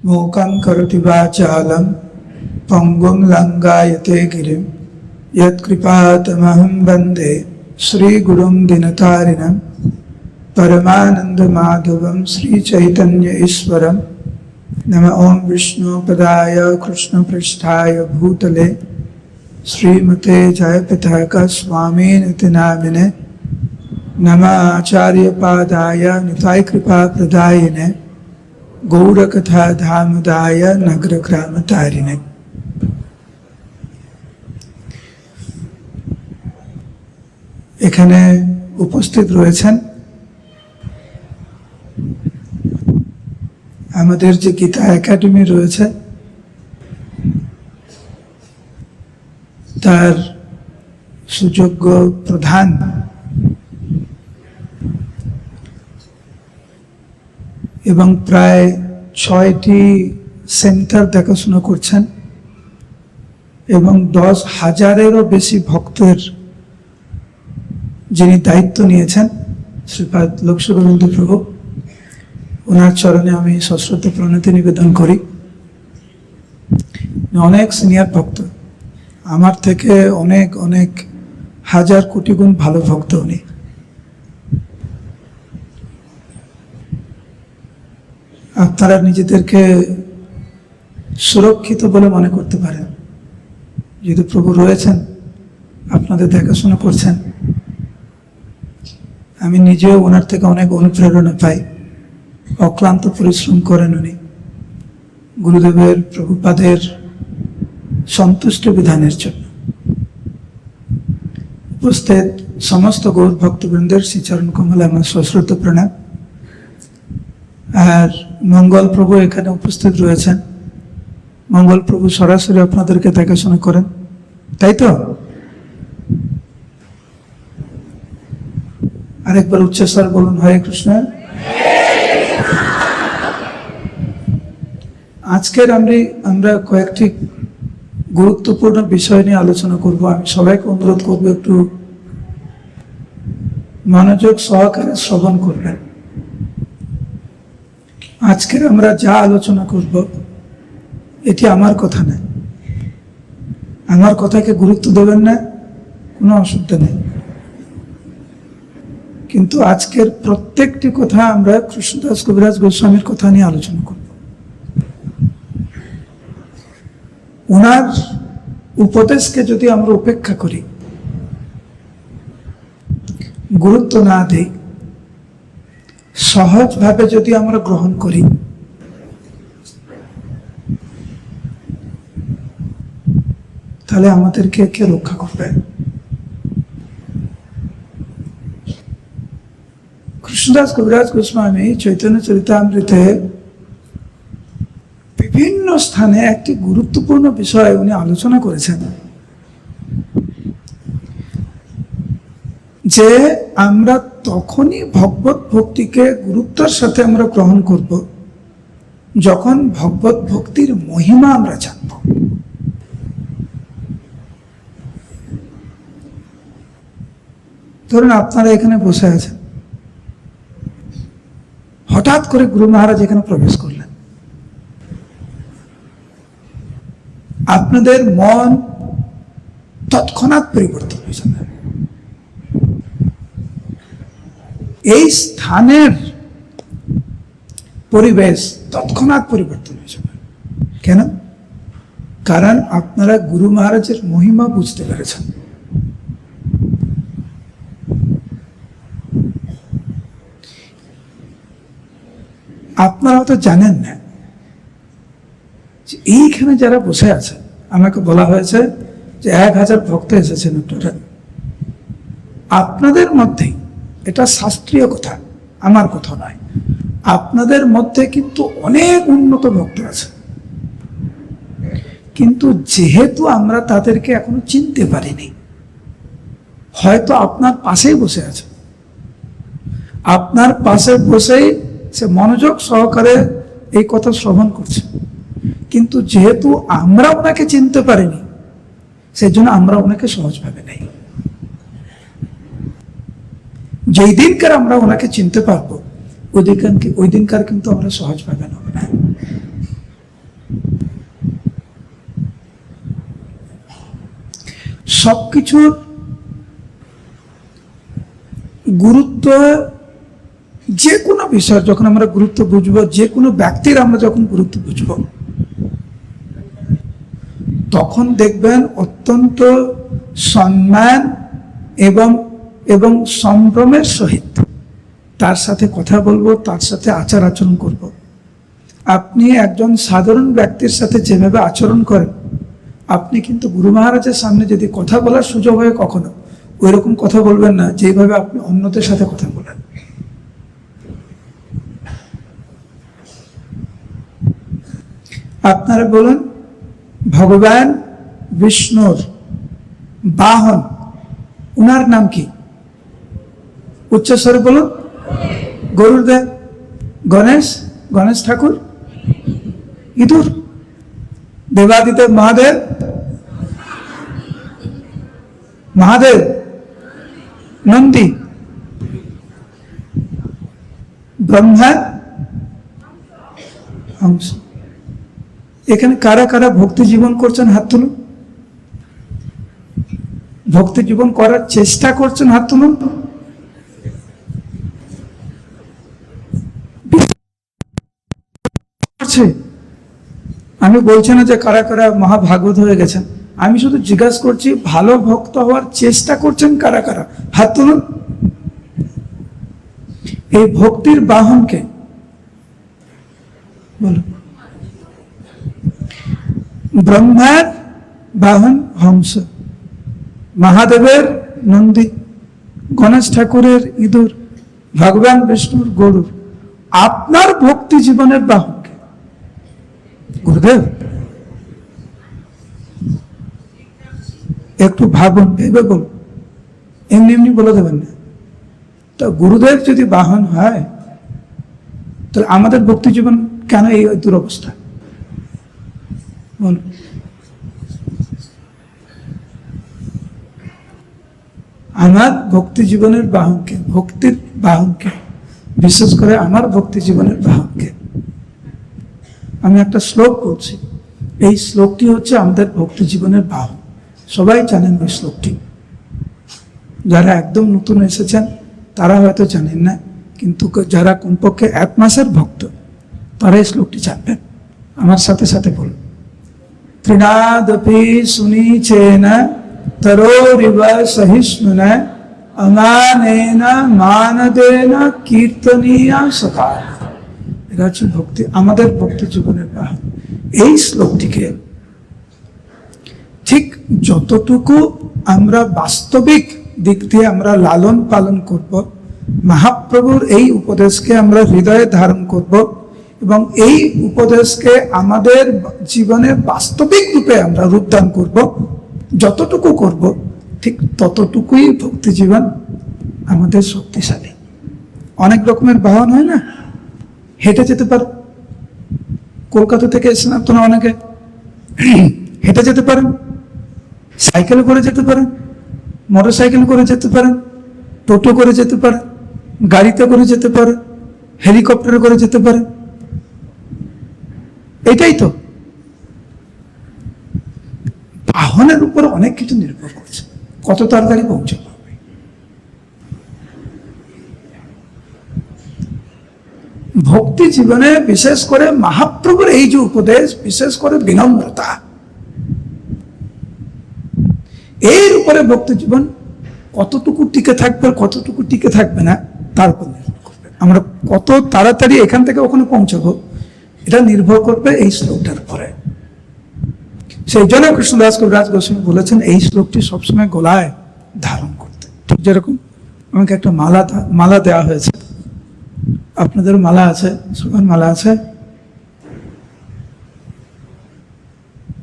मूकं करोति वाचालं पंगुं लंघयते गिरिं यत्कृपातमहं वन्दे श्रीगुरुं दिनतारिणं परमानन्दमाधवं श्रीचैतन्य ईश्वरं। नमः ओं विष्णुपदाय कृष्णपृष्ठाय भूतले श्रीमते जयपताक स्वामिनिति नामिने। नमः आचार्यपादाय निताय कृपाप्रदायिने गौरकथा धामदाय नगरग्रामतारिणे। এখানে উপস্থিত রয়েছেন আমাদের যে গীতা একাডেমি রয়েছে তার সুযোগ্য প্রধান এবং প্রায় 6টি সেন্টার দেখাশোনা করছেন এবং 10,000-এরও বেশি ভক্তের যিনি দায়িত্ব নিয়েছেন শ্রীপাদ লক্ষ্মীগোবিন্দ প্রভু, ওনার চরণে আমি সশ্রদ্ধ প্রণতি নিবেদন করি। অনেক সিনিয়র ভক্ত, আমার থেকে অনেক অনেক হাজার কোটি গুণ ভালো ভক্ত উনি। আপনারা নিজেদেরকে সুরক্ষিত বলে মনে করতে পারেন, যেহেতু প্রভু রয়েছেন, আপনাদের দেখাশোনা করছেন। আমি নিজেও ওনার থেকে অনেক অনুপ্রেরণা পাই। অক্লান্ত পরিশ্রম করেন উনি গুরুদেবের প্রভুপাদের সন্তুষ্ট বিধানের জন্য। উপস্থিত সমস্ত গৌর ভক্তবৃন্দের শ্রীচরণ কমলে আমার সশ্রদ্ধ প্রণাম। আর মঙ্গল প্রভু এখানে উপস্থিত রয়েছেন। মঙ্গল প্রভু সরাসরি আপনাদেরকে দেখাশোনা করেন, তাই তো? আরেকবার উচ্চস্বর বলুন, হরে কৃষ্ণ। আজকের আমরা কয়েকটি গুরুত্বপূর্ণ বিষয় নিয়ে আলোচনা করব। আমি সবাইকে অনুরোধ করব একটু মনোযোগ সহকারে শ্রবণ করবেন। আজকের আমরা যা আলোচনা করব এটি আমার কথা নয়। আমার কথাকে গুরুত্ব দেবেন না, কোনো অসুবিধা নেই, কিন্তু আজকের প্রত্যেকটি কথা আমরা কৃষ্ণদাস কবিরাজ গোস্বামীর কথা নিয়ে আলোচনা করব। ওনার উপদেশকে যদি আমরা উপেক্ষা করি, গুরুত্ব না দেই, সহজভাবে যদি আমরা গ্রহণ করি, তাহলে আমাদেরকে কে রক্ষা করবে? কৃষ্ণদাস কবিরাজ গোস্বামী চৈতন্য চরিতামৃতে বিভিন্ন স্থানে একটি গুরুত্বপূর্ণ বিষয় উনি আলোচনা করেছেন, যে আমরা তখনই ভগবত ভক্তিকে গুরুত্বের সাথে আমরা গ্রহণ করব যখন ভগবত ভক্তির মহিমা আমরা জানব। ধরুন আপনারা এখানে বসে আছেন, হঠাৎ করে গুরু মহারাজ এখানে প্রবেশ করলেন, আপনাদের মন তৎক্ষণাৎ পরিবর্তন হয়ে যাবে। এই স্থানের পরিবেশ তৎক্ষণাৎ পরিবর্তন হয়ে যাবে। কেন? কারণ আপনারা গুরু মহারাজের মহিমা বুঝতে পেরেছেন। আপনারা তো জানেন না যে এইখানে যারা বসে আছে, আমাকে বলা হয়েছে যে 1000 ভক্ত এসেছেন আপনারা। আপনাদের মধ্যে, এটা শাস্ত্রীয় কথা, আমার কথা নয়, আপনাদের মধ্যে কিন্তু অনেক উন্নত ভক্ত আছে, কিন্তু যেহেতু আমরা তাদেরকে এখনো চিনতে পারিনি, হয়তো আপনার পাশেই বসে আছে, আপনার পাশে বসেই সে মনোযোগ সহকারে এই কথা শ্রবণ করছে, কিন্তু যেহেতু আমরা ওনাকে চিনতে পারিনি, সেই জন্য আমরা ওনাকে সহজভাবে নেই। যেই দিনকার আমরা ওনাকে চিনতে পারবো, ওই দিনকার কিন্তু আমরা সহজভাবে নেব না। সবকিছুর গুরুত্ব, যে কোনো বিষয় যখন আমরা গুরুত্ব বুঝবো, যে কোনো ব্যক্তির আমরা যখন গুরুত্ব বুঝবো, তখন দেখবেন অত্যন্ত সম্মান এবং এবং সম্ভ্রমের সহিত তার সাথে কথা বলবো, তার সাথে আচার আচরণ করব। আপনি একজন সাধারণ ব্যক্তির সাথে যেভাবে আচরণ করেন, আপনি কিন্তু গুরু মহারাজের সামনে যদি কথা বলার সুযোগ হয় কখনো ওই রকম কথা বলবেন না যেভাবে আপনি অন্যদের সাথে কথা বলেন। আপনারা বলুন, ভগবান বিষ্ণুর বাহন, উনার নাম কি? উচ্চস্বরে বলুন। গরুড়দেব। গণেশ ঠাকুর ইঁদুর। দেবাদিদেব মহাদেব নন্দী। ব্রহ্মা হংস। এখানে কারা কারা ভক্তি জীবন করছেন হাত তুলুন। ভক্তি জীবন করার চেষ্টা করছেন হাত তুলুন। আমি বলছি না যে কারা কারা মহাভাগবত হয়ে গেছেন, আমি শুধু জিজ্ঞাসা করছি ভালো ভক্ত হওয়ার চেষ্টা করছেন কারা কারা, হাত তুলুন। এই ভক্তির বাহনকে বলুন। ব্রহ্মার বাহন হংস, মহাদেবের নন্দী, গণেশ ঠাকুরের ইঁদুর, ভগবান বিষ্ণুর গরুর। আপনার ভক্তি জীবনের বাহন কে? গুরুদেব। একটু ভাবুন, ভেবে বলুন, এমনি এমনি বলে দেবেন না। তো গুরুদেব যদি বাহন হয়, তাহলে আমাদের ভক্তি জীবন কেন এই দুরবস্থা? বলুন। আমার ভক্তি জীবনের বাহনকে, ভক্তির বাহনকে, বিশেষ করে আমার ভক্তি জীবনের বাহনকে আমি একটা শ্লোক বলছি। এই শ্লোকটি হচ্ছে আমাদের ভক্তি জীবনের বাহন। সবাই জানেন ওই শ্লোকটি। যারা একদম নতুন এসেছেন তারা হয়তো জানেন না, কিন্তু যারা কমপক্ষে 1 মাসের ভক্ত তারা এই শ্লোকটি জানবেন। আমার সাথে সাথে বলুন। ত্রিনাদপি সুনীচেন তরোরিব সহিষ্ণুনা অমানেন মানদেন কীর্তনীয়া সখা। এটা হচ্ছে ভক্তি, আমাদের ভক্তি জীবনের বাহন। এই শ্লোকটিকে ঠিক যতটুকু আমরা বাস্তবিক দিক দিয়ে আমরা লালন পালন করব, মহাপ্রভুর এই উপদেশকে আমরা হৃদয়ে ধারণ করব এবং এই উপদেশকে আমাদের জীবনে বাস্তবিক রূপে আমরা রূপদান করব, যতটুকু করব ঠিক ততটুকুই ভক্তি জীবন আমাদের শক্তিশালী। অনেক রকমের বাহন হয় না, হেঁটে যেতে পারো। কলকাতা থেকে এসেছেন আপনারা অনেকে, হেঁটে যেতে পারেন, সাইকেলে করে যেতে পারেন, মোটর সাইকেল করে যেতে পারেন, টোটো করে যেতে পারেন, গাড়িতে করে যেতে পারেন, হেলিকপ্টারে করে যেতে পারেন। এটাই তো বাহনের উপর অনেক কিছু নির্ভর করছে, কত তাড়াতাড়ি পৌঁছাবে। ভক্তি জীবনে বিশেষ করে মহাপ্রভুর এই যে উপদেশ, বিশেষ করে বিনম্রতা, এর উপরে ভক্তি জীবন কতটুকু টিকে থাকবে কতটুকু টিকে থাকবে না তার উপর নির্ভর করবে। আমরা কত তাড়াতাড়ি এখান থেকে ওখানে পৌঁছাবো এটা নির্ভর করবে এই শ্লোকটার উপরে। সেই জন্য কৃষ্ণদাস কবিরাজ গোস্বামী বলেছেন এই শ্লোকটি সবসময় গলায় ধারণ করতে। ঠিক যেরকম আমাকে একটা মালা দেওয়া হয়েছে, আপনাদের মালা আছে, সবার মালা আছে।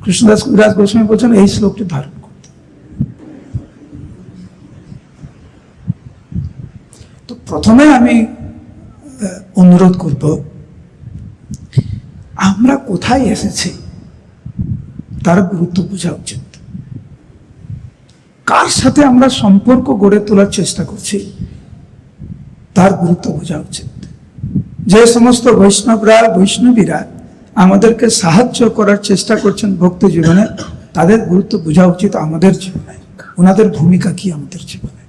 কৃষ্ণদাস কবিরাজ গোস্বামী বলছেন এই শ্লোকটি ধারণ করতে। তো প্রথমে আমি অনুরোধ করব, আমরা কোথায় এসেছি তার গুরুত্ব বোঝা উচিত। কার সাথে আমরা সম্পর্ক গড়ে তোলার চেষ্টা করছি তার গুরুত্ব বোঝা উচিত। যে সমস্ত বৈষ্ণবীরা আমাদেরকে সাহায্য করার চেষ্টা করছেন ভক্তি জীবনে, তাদের গুরুত্ব বোঝা উচিত আমাদের জীবনে। ওনাদের ভূমিকা কি আমাদের জীবনে?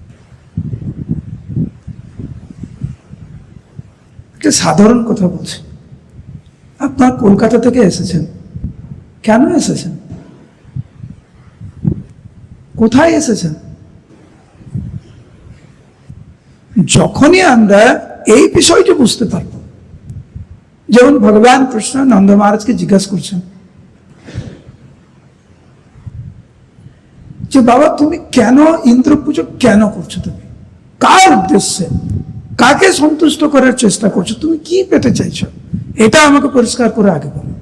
একটা সাধারণ কথা বলছি, আপনার কলকাতা থেকে এসেছেন, কেন এসেছেন? কোথায় এসেছেন? যখনই আমরা এই বিষয়টি বুঝতে পারবো, যেমন ভগবান কৃষ্ণ নন্দ মহারাজকে জিজ্ঞাসা করছেন যে বাবা তুমি কেন ইন্দ্র পুজো কেন করছো? তুমি কার উদ্দেশ্যে, কাকে সন্তুষ্ট করার চেষ্টা করছো? তুমি কি পেতে চাইছো? এটা আমাকে পরিষ্কার করে আগে বলো।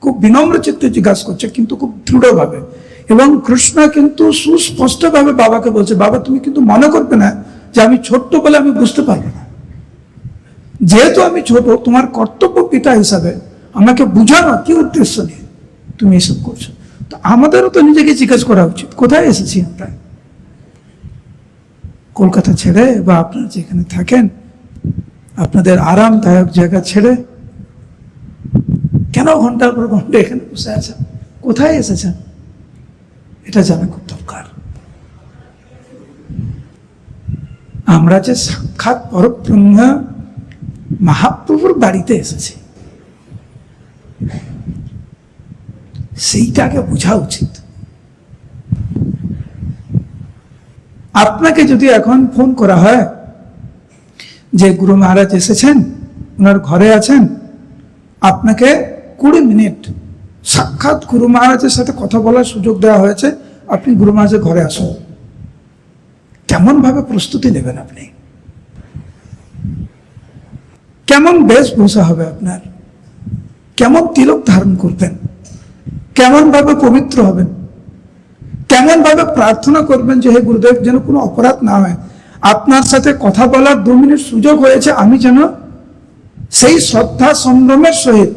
খুব বিনম্র চিত্তে জিজ্ঞাসা করছে, কিন্তু খুব দৃঢ়ভাবে। এবং কৃষ্ণ কিন্তু সুস্পষ্টভাবে বাবাকে বলছে, বাবা তুমি কিন্তু মনে করবে না যে আমি ছোট্ট বলে আমি বুঝতে পারবো না। যেহেতু আমি ছোট, তোমার কর্তব্য পিতা হিসাবে আমাকে বুঝানো কি উদ্দেশ্য নিয়ে তুমি এসব করছো। তো আমাদেরও তো নিজেকে জিজ্ঞাসা করা উচিত, কোথায় এসেছি আমরা? কলকাতা ছেড়ে বা আপনারা যেখানে থাকেন আপনাদের আরামদায়ক জায়গা ছেড়ে কেন ঘন্টার পর ঘন্টা এখানে বসে আছেন? কোথায় এসেছেন? এটা জানা খুব দরকার। আমরা যে সাক্ষাৎ পরব্রহ্ম মহাপ্রভুর বাড়িতে এসেছি, সেইটাকে বোঝা উচিত। আপনাকে যদি এখন ফোন করা হয় যে গুরু মহারাজ এসেছেন, ওনার ঘরে আছেন, আপনাকে 20 মিনিট সাক্ষাৎ গুরু মহারাজের সাথে কথা বলার সুযোগ দেওয়া হয়েছে, আপনি গুরু মহারাজের ঘরে আসুন, কেমন ভাবে প্রস্তুতি নেবেন আপনি? কেমন বেশভূষা হবে আপনার? কেমন তিলক ধারণ করবেন? কেমন ভাবে পবিত্র হবেন? কেমন ভাবে প্রার্থনা করবেন যে হে গুরুদেব, যেন কোনো অপরাধ না হয়, আপনার সাথে কথা বলার 2 মিনিট সুযোগ হয়েছে, আমি যেন সেই শ্রদ্ধা সম্ভ্রমের সহিত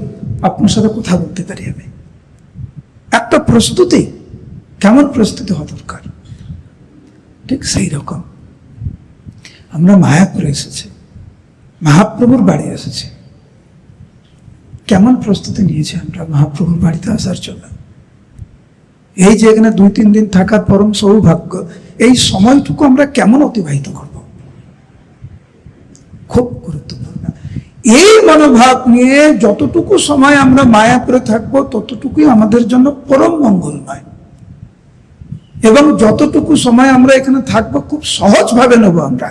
আপনার সাথে কথা বলতে পারি। আমি একটা প্রস্তুতি, কেমন প্রস্তুতি হওয়া দরকার, ঠিক সেই রকম আমরা মায়াপুরে এসেছি, মহাপ্রভুর বাড়ি এসেছি। কেমন প্রস্তুতি নিয়েছি আমরা মহাপ্রভুর বাড়িতে আসার জন্য? এই যে এখানে 2-3 দিন থাকার পরম সৌভাগ্য, এই সময়টুকু আমরা কেমন অতিবাহিত করব? খুব গুরুত্বপূর্ণ। এই মনোভাব নিয়ে যতটুকু সময় আমরা মায়াপুরে থাকবো ততটুকুই আমাদের জন্য পরম মঙ্গলময়। এবং যতটুকু সময় আমরা এখানে থাকবো খুব সহজভাবে নেব আমরা,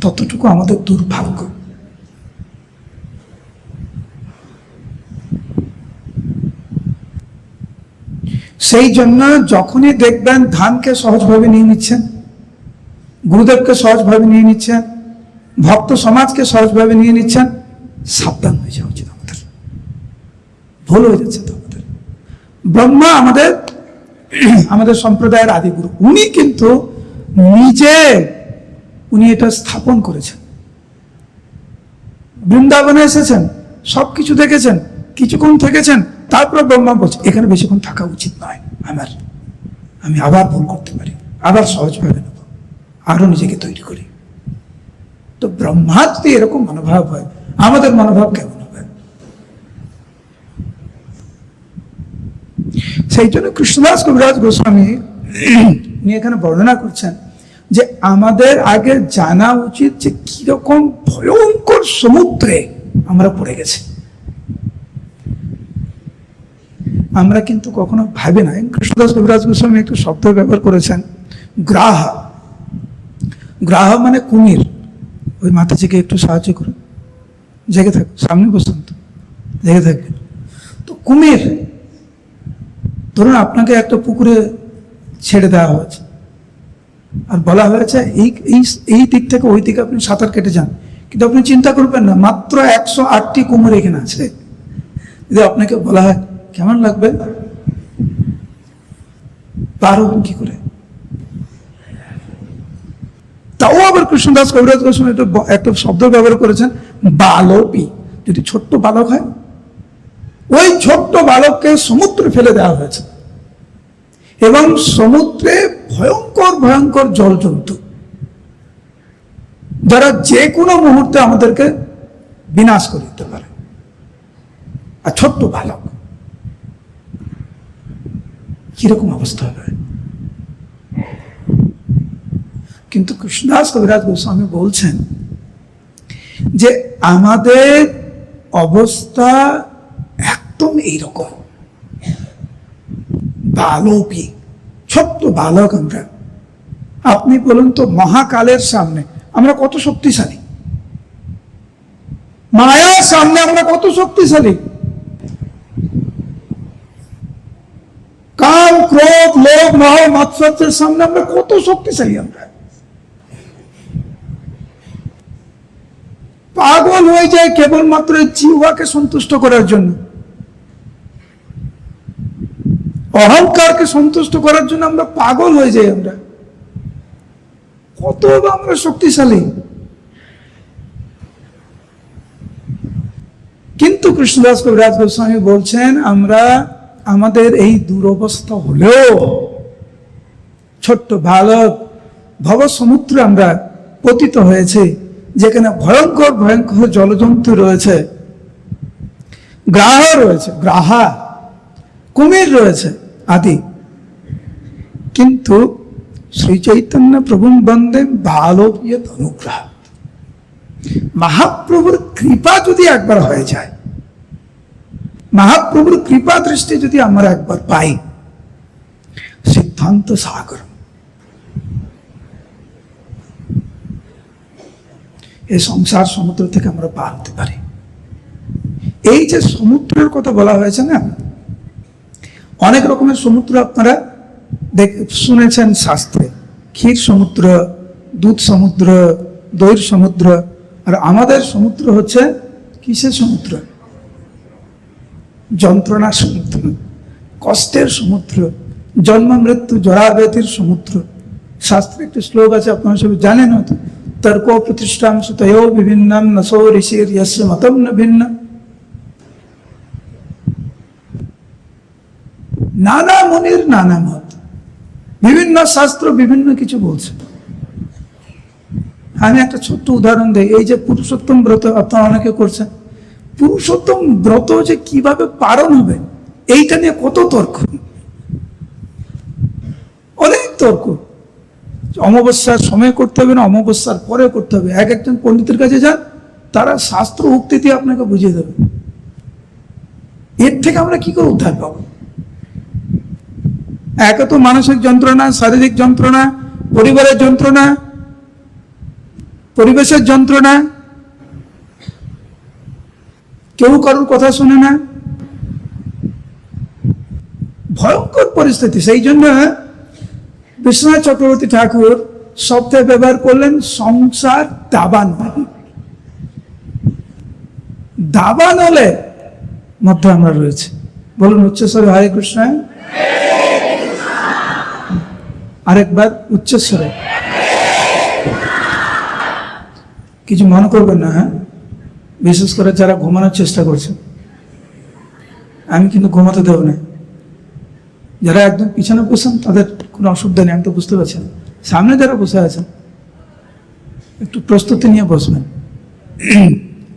ততটুকু আমাদের দুর্ভাগ্য। সেই জন্য যখনই দেখবেন ধানকে সহজভাবে নিয়ে নিচ্ছেন, গুরুদেবকে সহজভাবে নিয়ে নিচ্ছেন, ভক্ত সমাজকে সহজভাবে নিয়ে নিচ্ছেন, সাবধান হয়ে যাওয়া উচিত আমাদের। ভুল হয়ে যাচ্ছে তো আমাদের। ব্রহ্মা আমাদের সম্প্রদায়ের আদিগুরু, উনি কিন্তু নিজে উনি এটা স্থাপন করেছেন। বৃন্দাবনে এসেছেন, সবকিছু দেখেছেন, কিছুক্ষণ থেকেছেন, তারপরে ব্রহ্মা বলছে এখানে বেশিক্ষণ থাকা উচিত নয় আমার, আমি আবার ভুল করতে পারি, আবার সহজভাবে নেব, আরো নিজেকে তৈরি করি। তো ব্রহ্মা যদি এরকম মনোভাব হয়, আমাদের মনোভাব কেমন হবে? সেই জন্য কৃষ্ণদাস কবিরাজ গোস্বামী উনি এখানে বর্ণনা করছেন যে আমাদের আগে জানা উচিত যে কিরকম ভয়ঙ্কর সমুদ্রে আমরা পড়ে গেছি। আমরা কিন্তু কখনো ভাবি না। কৃষ্ণদাস কবিরাজ গোস্বামী একটু শব্দ ব্যবহার করেছেন, গ্রাহ। গ্রাহ মানে কুমির। ওই মাতাজিকে একটু সাহায্য করুন, জেগে থাকুন, সামনে বসুন তো, জেগে থাকবেন। তো কুমির, ধরুন আপনাকে একটা পুকুরে ছেড়ে দেওয়া হয়েছে আর বলা হয়েছে এই দিক থেকে ওই দিকে আপনি সাঁতার কেটে যান, কিন্তু আপনি চিন্তা করবেন না মাত্র 108টি কুমির এখানে আছে। যদি আপনাকে বলা হয় কেমন লাগবে? পার হবেন কি করে? তাও আবার কৃষ্ণদাস কবিরাজ গোস্বামী একটা শব্দ ব্যবহার করেছেন, বালকই। যদি ছোট্ট বালক হয়, ওই ছোট্ট বালককে সমুদ্রে ফেলে দেওয়া হয়েছে এবং সমুদ্রে ভয়ঙ্কর ভয়ঙ্কর জল জন্তু, যারা যে কোনো মুহূর্তে আমাদেরকে বিনাশ করে দিতে পারে। আর ছোট্ট বালক, কিরকম অবস্থা হবে? কিন্তু কৃষ্ণদাস কবিরাজ গোস্বামী বলছেন যে আমাদের অবস্থা একদম এইরকম, বালকই, ছোট্ট বালক আমরা। আপনি বলুন তো, মহাকালের সামনে আমরা কত শক্তিশালী, মায়ার সামনে আমরা কত শক্তিশালী, কাম ক্রোধ লোভ মোহ মাৎসর্যের সামনে আমরা কত শক্তিশালী। আমরা পাগল হয়ে যায় কেবলমাত্র জিহ্বাকে সন্তুষ্ট করার জন্য, অহংকারকে সন্তুষ্ট করার জন্য আমরা পাগল হয়ে যাই। আমরা কত আমরা শক্তিশালী। কিন্তু কৃষ্ণদাস কবিরাজ গোস্বামী বলছেন আমরা আমাদের এই দুরবস্থা হলেও ছোট্ট বালক ভব সমুদ্রে আমরা পতিত হয়েছে, যেখানে ভয়ঙ্কর ভয়ঙ্কর জলজন্তু রয়েছে, গ্রাহ রয়েছে, গ্রাহা, কুমির রয়েছে আদি। কিন্তু শ্রী চৈতন্য প্রভুম বন্দে বালবিয়ত অনুগ্রহ, মহাপ্রভুর কৃপা যদি একবার হয়ে যায়, মহাপ্রভুর কৃপা দৃষ্টি যদি আমরা একবার পাই, সিদ্ধান্ত সাগর, এই সংসার সমুদ্র থেকে আমরা পার হতে পারি। এই যে সমুদ্রের কথা বলা হয়েছে না, অনেক রকমের সমুদ্র আপনারা শুনেছেন শাস্ত্রে, ক্ষীর সমুদ্র, দুধ সমুদ্র, দইয়ের সমুদ্র। আর আমাদের সমুদ্র হচ্ছে কিসের সমুদ্র? যন্ত্রণার সমুদ্র, কষ্টের সমুদ্র, জন্ম মৃত্যু জরা ব্যাধির সমুদ্র। শাস্ত্রে একটি শ্লোক আছে, আপনারা সবাই জানেন হয়তো, তর্কো প্রতিষ্ঠাম সুতয়ো বিভিন্নম নসো ঋষির যস্য মতম ন ভিন্ন। নানা মুনির নানা মত, বিভিন্ন শাস্ত্র বিভিন্ন কিছু বলছে। আমি একটা ছোট্ট উদাহরণ দিই। এই যে পুরুষোত্তম ব্রত আপনারা অনেকে করছেন, পুরুষোত্তম ব্রত যে কিভাবে পালন হবে এইটা নিয়ে কত তর্ক, অনেক তর্ক। অমাবস্যার সময় করতে হবে না অমাবস্যার পরে করতে হবে। এক একজন পণ্ডিতের কাছে যান, তারা শাস্ত্র উক্তি দিয়ে আপনাকে বুঝিয়ে দেবে। এর থেকে আমরা কি করে উদ্ধার পাবো? একে তো মানসিক যন্ত্রণা, শারীরিক যন্ত্রণা, পরিবারের যন্ত্রণা, পরিবেশের যন্ত্রণা, কেউ কারোর কথা শুনে না, ভয়ঙ্কর পরিস্থিতি। সেই জন্য বিশ্বনাথ চক্রবর্তী ঠাকুর শব্দে ব্যবহার করলেন সংসার দাবান। দাবান হলে মধ্যে আমরা রয়েছে। বলুন উচ্চস্বরে হরে কৃষ্ণ, আরেকবার উচ্চস্বরে। কিছু মনে করবেন না, হ্যাঁ, বিশেষ করে যারা ঘুমানোর চেষ্টা করছে, আমি কিন্তু ঘুমাতে দেব না। যারা একদম পিছনে বসেন তাদের কোনো অসুবিধা নেই, আমি তো বুঝতে পারছেন। সামনে যারা বসে আছেন একটু প্রস্তুতি নিয়ে বসবেন।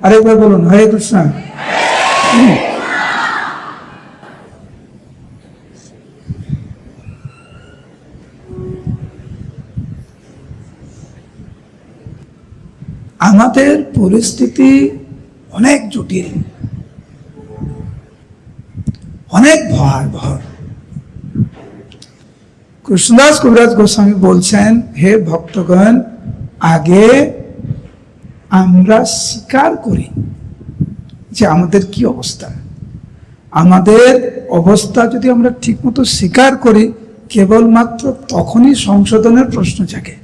আরেকবার বলুন হরে কৃষ্ণ। আমাদের পরিস্থিতি অনেক জটিল, অনেক ভয়াবহ। কৃষ্ণদাস কবিরাজ গোস্বামী বলছেন, হে ভক্তগণ, আগে আমরা স্বীকার করি যে আমাদের কি অবস্থা। আমাদের অবস্থা যদি আমরা ঠিকমতো স্বীকার করি, কেবলমাত্র তখনই সংশোধনের প্রশ্ন জাগে।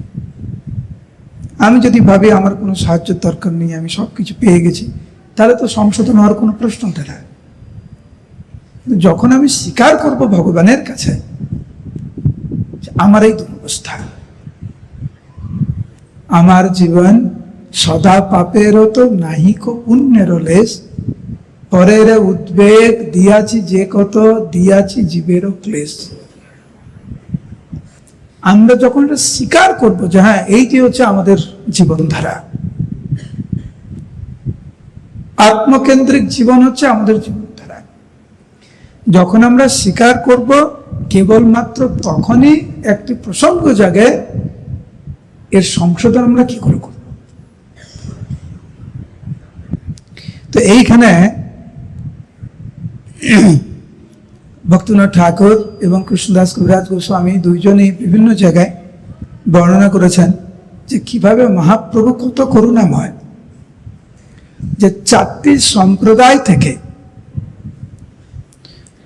আমি যদি ভাবি আমার কোনো সাহায্যের দরকার নেই, আমি সবকিছু পেয়ে গেছি, তাহলে তো সংশোধন হওয়ার কোনো প্রশ্ন ওঠে না। যখন আমি স্বীকার করব ভগবানের কাছে আমার এই দুরবস্থা, আমার জীবন সদা পাপেরও তো নাহিক পুণ্যের লেশ, পরের উদ্বেগ দিয়াছি যে কত, দিয়াছি জীবেরও ক্লেশ। আমরা যখন এটা স্বীকার করবো যে হ্যাঁ এই যে হচ্ছে আমাদের জীবনধারা, আত্মকেন্দ্রিক জীবন হচ্ছে আমাদের জীবনধারা, যখন আমরা স্বীকার করব কেবলমাত্র তখনই একটি প্রসঙ্গ জাগে, এর সংশোধন আমরা কি করে করব। তো এইখানে ভক্তিনাথ ঠাকুর এবং কৃষ্ণদাস কবিরাজ গোস্বামী দুইজনেই বিভিন্ন জায়গায় বর্ণনা করেছেন যে কিভাবে মহাপ্রভু কত করুণাময়, যে 4টি সম্প্রদায় থেকে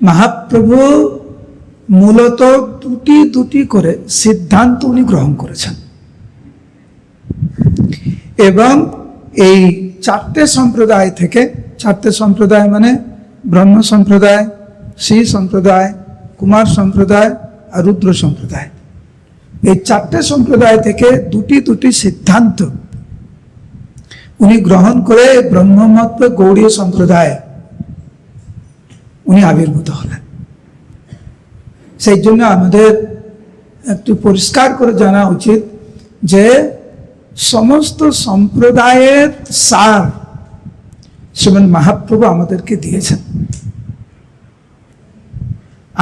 মহাপ্রভু মূলত দুটি করে সিদ্ধান্ত উনি গ্রহণ করেছেন, এবং এই 4টে সম্প্রদায় থেকে, 4টে সম্প্রদায় মানে ব্রহ্ম সম্প্রদায়, শ্রী সম্প্রদায়, কুমার সম্প্রদায় আর রুদ্র সম্প্রদায়, এই 4টে সম্প্রদায় থেকে দুটি সিদ্ধান্ত উনি গ্রহণ করে ব্রহ্মমত গৌড়ীয় সম্প্রদায় উনি আবির্ভূত হলেন। সেই জন্য আমাদের একটু পরিষ্কার করে জানা উচিত যে সমস্ত সম্প্রদায়ের সার শ্রীমৎ মহাপ্রভু আমাদেরকে দিয়েছেন।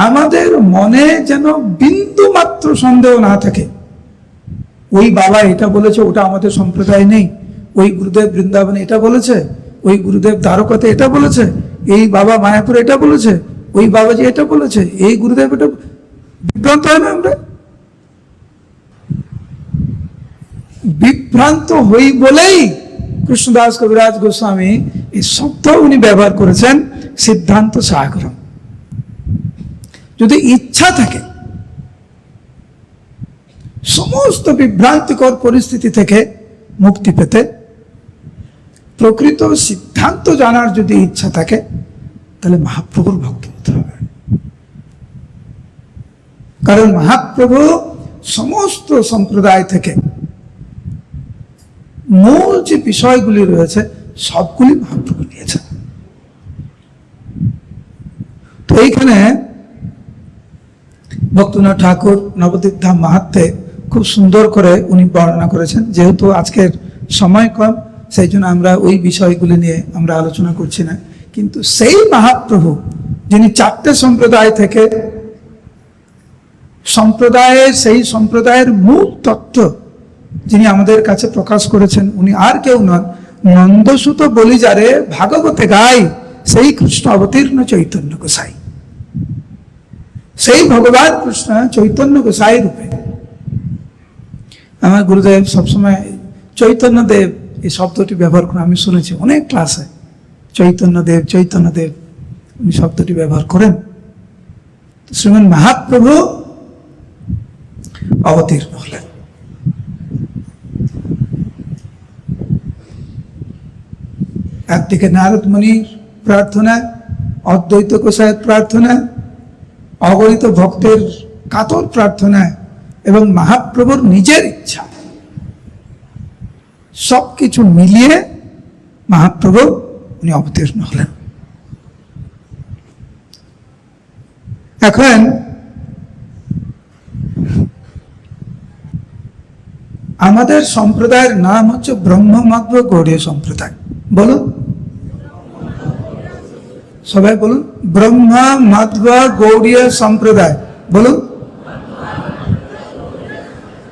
আমাদের মনে যেন বিন্দু মাত্র সন্দেহ না থাকে, ওই বাবা এটা বলেছে, ওটা আমাদের সম্প্রদায় নেই, ওই গুরুদেব বৃন্দাবনে এটা বলেছে, ওই গুরুদেব দ্বারকাতে এটা বলেছে, এই বাবা মায়াপুর এটা বলেছে, ওই বাবাজি এটা বলেছে, এই গুরুদেব এটা, বিভ্রান্ত হয় না আমরা? বিভ্রান্ত হই বলেই কৃষ্ণদাস কবিরাজ গোস্বামী এই শব্দ উনি ব্যবহার করেছেন, সিদ্ধান্ত সাগরম। যদি ইচ্ছা থাকে সমস্ত বিভ্রান্তিকর পরিস্থিতি থেকে মুক্তি পেতে, প্রকৃত সিদ্ধান্ত জানার যদি ইচ্ছা থাকে, তাহলে মহাপ্রভুর ভক্তি হতে হবে। কারণ মহাপ্রভু সমস্ত সম্প্রদায় থেকে মূল যে বিষয়গুলি রয়েছে সবগুলি মহাপ্রভু নিয়েছেন। তো এইখানে ভক্তিনাথ ঠাকুর নবদ্বীপ ধাম মাহাত্ম্যে খুব সুন্দর করে উনি বর্ণনা করেছেন। যেহেতু আজকের সময় কম, সেই জন্য আমরা ওই বিষয়গুলি নিয়ে আমরা আলোচনা করছি না। কিন্তু সেই মহাপ্রভু যিনি 4টে সম্প্রদায় থেকে সেই সম্প্রদায়ের মূল তত্ত্ব যিনি আমাদের কাছে প্রকাশ করেছেন, উনি আর কেউ নন, নন্দসুত বলি যারে ভাগবতে গাই, সেই কৃষ্ণ অবতীর্ণ চৈতন্য গোসাই। সেই ভগবান কৃষ্ণ চৈতন্য গোসাই রূপে। আমার গুরুদেব সবসময় চৈতন্য দেব এই শব্দটি ব্যবহার করে আমি শুনেছি অনেক ক্লাসে, চৈতন্য দেব উনি শব্দটি ব্যবহার করেন। শ্রীমৎ মহাপ্রভু অবতীর্ণ হলেন। একদিকে নারদ মুনির প্রার্থনা, অদ্বৈত গোসাইয়ের প্রার্থনা, অগণিত ভক্তের কাতর প্রার্থনা এবং মহাপ্রভুর নিজের ইচ্ছা, সবকিছু মিলিয়ে মহাপ্রভু উনি অবতীর্ণ হলেন। এখন আমাদের সম্প্রদায়ের নাম হচ্ছে ব্রহ্মমাধ্ব গৌড়ীয় সম্প্রদায়। বলুন সবাই, বলুন ব্রহ্মা মাধ্ব গৌড়ীয় সম্প্রদায়, বলুন।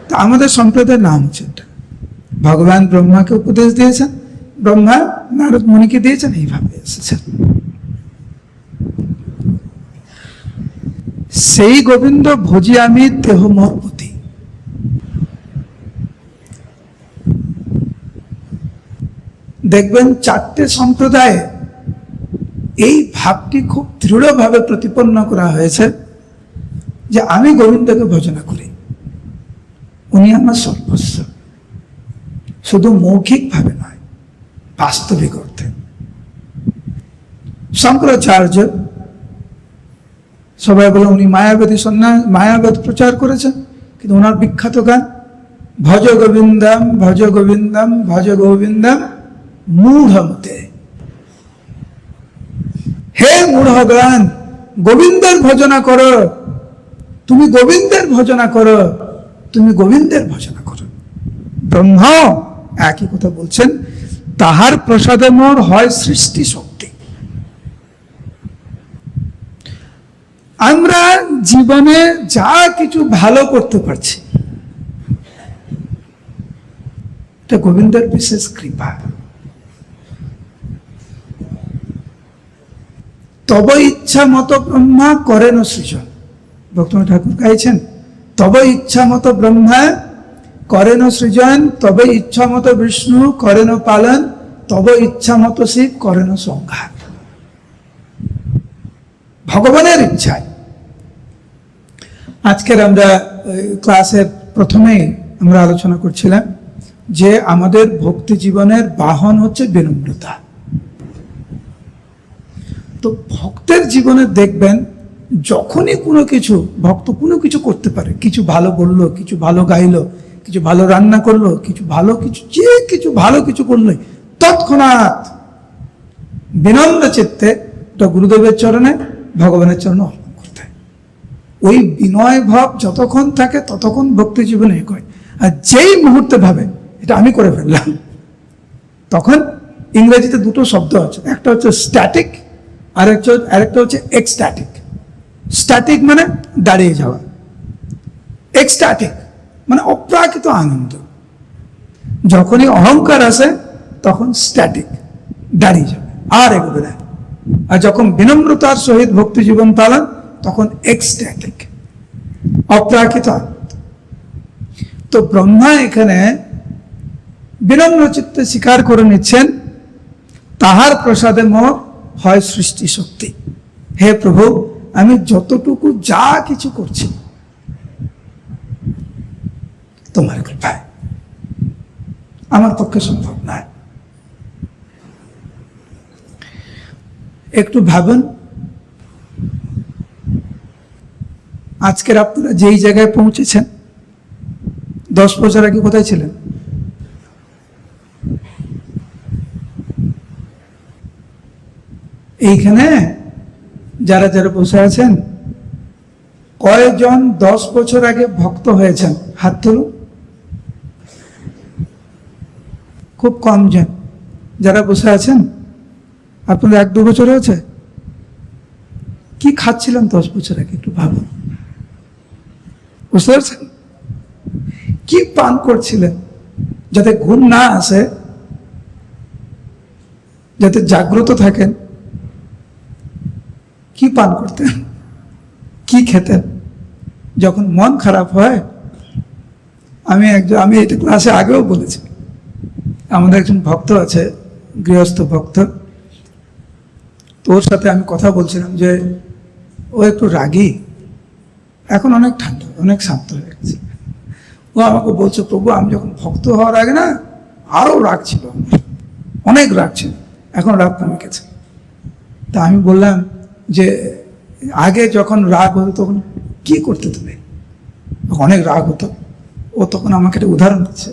তা আমাদের সম্প্রদায়ের নাম হচ্ছে এটা। ভগবান ব্রহ্মাকে উপদেশ দিয়েছেন, ব্রহ্মা নারদ মুনিকে দিয়েছেন, এইভাবে এসেছেন। সেই গোবিন্দ ভোজি আমি দেহ মোহপতি। দেখবেন 4টে সম্প্রদায়ে এই ভাবটি খুব দৃঢ়ভাবে প্রতিপন্ন করা হয়েছে যে আমি গোবিন্দকে ভজনা করি, উনি আমার সর্বস্ব। শুধু মৌখিক ভাবে নয়, বাস্তবিক অর্থে। শঙ্করাচার্য সবাই বলে উনি মায়াবাদ প্রচার করেছেন, কিন্তু ওনার বিখ্যাত গান ভজ গোবিন্দম ভজ গোবিন্দম ভজ গোবিন্দম মূঢ়মতে। হে মূঢ়গণ, গোবিন্দের ভজনা করো, তুমি গোবিন্দের ভজনা করো, তুমি গোবিন্দের ভজনা করো। ব্রহ্ম একই কথা বলছেন, তাহার প্রসাদে মোর হয় সৃষ্টি শক্তি। আমরা জীবনে যা কিছু ভালো করতে পারছি, এটা গোবিন্দের বিশেষ কৃপা। তব ইচ্ছা মতো ব্রহ্মা করেন সৃজন, ভক্তমী ঠাকুর গাইছেন, তব ইচ্ছা মতো ব্রহ্মা করেন সৃজন, তবে ইচ্ছা মতো বিষ্ণু করেন পালন, তব ইচ্ছা মতো শিব করেন সংহার। ভগবানের ইচ্ছায়। আজকের আমরা ক্লাসের প্রথমেই আমরা আলোচনা করছিলাম যে আমাদের ভক্তি জীবনের বাহন হচ্ছে বিনম্রতা। তো ভক্তের জীবনে দেখবেন যখনই কোনো কিছু ভক্ত কোনো কিছু করতে পারে, কিছু ভালো বললো, কিছু ভালো গাইলো, কিছু ভালো রান্না করলো, কিছু ভালো কিছু যে কিছু ভালো কিছু করলো, তৎক্ষণাৎ বিনম্র চিত্তে ওটা গুরুদেবের চরণে, ভগবানের চরণে অর্পণ করতে। ওই বিনয় ভাব যতক্ষণ থাকে ততক্ষণ ভক্তি জীবনে এগোয়। আর যেই মুহূর্তে ভাবে এটা আমি করে ফেললাম, তখন ইংরেজিতে দুটো শব্দ আছে, একটা হচ্ছে স্ট্যাটিক, আরেকটা হচ্ছে এক্সট্যাটিক। স্ট্যাটিক মানে দাঁড়িয়ে যাওয়া, এক্সট্যাটিক মানে অপ্রাকৃত আনন্দ। যখনই অহংকার আসে তখন স্ট্যাটিক, দাঁড়িয়ে যাবে, আর এগোবে না। আর যখন বিনম্রতার সহিত ভক্তি জীবন পালন, তখন এক্সট্যাটিক, অপ্রাকৃত আনন্দ। তো ব্রহ্মা এখানে বিনম্র চিত্তে স্বীকার করে নিচ্ছেন, তাহার প্রসাদে মোর হয় সৃষ্টি শক্তি। হে প্রভু, আমি যতটুকু যা কিছু করছি তোমার কৃপায়, আমার পক্ষে সম্ভব নয়। একটু ভাবুন, আজকের আপনারা যেই জায়গায় পৌঁছেছেন, 10 বছর আগে কোথায় ছিলেন? এইখানে যারা যারা বসে আছেন, কয়জন 10 বছর আগে ভক্ত হয়েছেন? হাত তুলুন। খুব কম জন। যারা বসে আছেন, আপনাদের 1-2 বছর হয়েছে। কি খাচ্ছিলেন 10 বছর আগে? একটু ভাবুন। বুঝতে পারছেন? কি পান করছিলেন যাতে ঘুম না আসে, যাতে জাগ্রত থাকেন? কি পান করতেন, কি খেতেন? যখন মন খারাপ হয়, আমি এটা ক্লাসে আগেও বলেছি, আমাদের একজন ভক্ত আছে, গৃহস্থ ভক্ত, তো ওর সাথে আমি কথা বলছিলাম যে ও একটু রাগী, এখন অনেক ঠান্ডা, অনেক শান্ত হয়ে গেছে। ও আমাকে বলছে, প্রভু আমি যখন ভক্ত হওয়ার আগে না আরও রাগ ছিল, অনেক রাগ ছিল, এখন রাগ কমে গেছে। তা আমি বললাম যে আগে যখন রাগ হতো তখন কি করতে তুমি? অনেক রাগ হতো। ও তখন আমাকে একটা উদাহরণ দিচ্ছে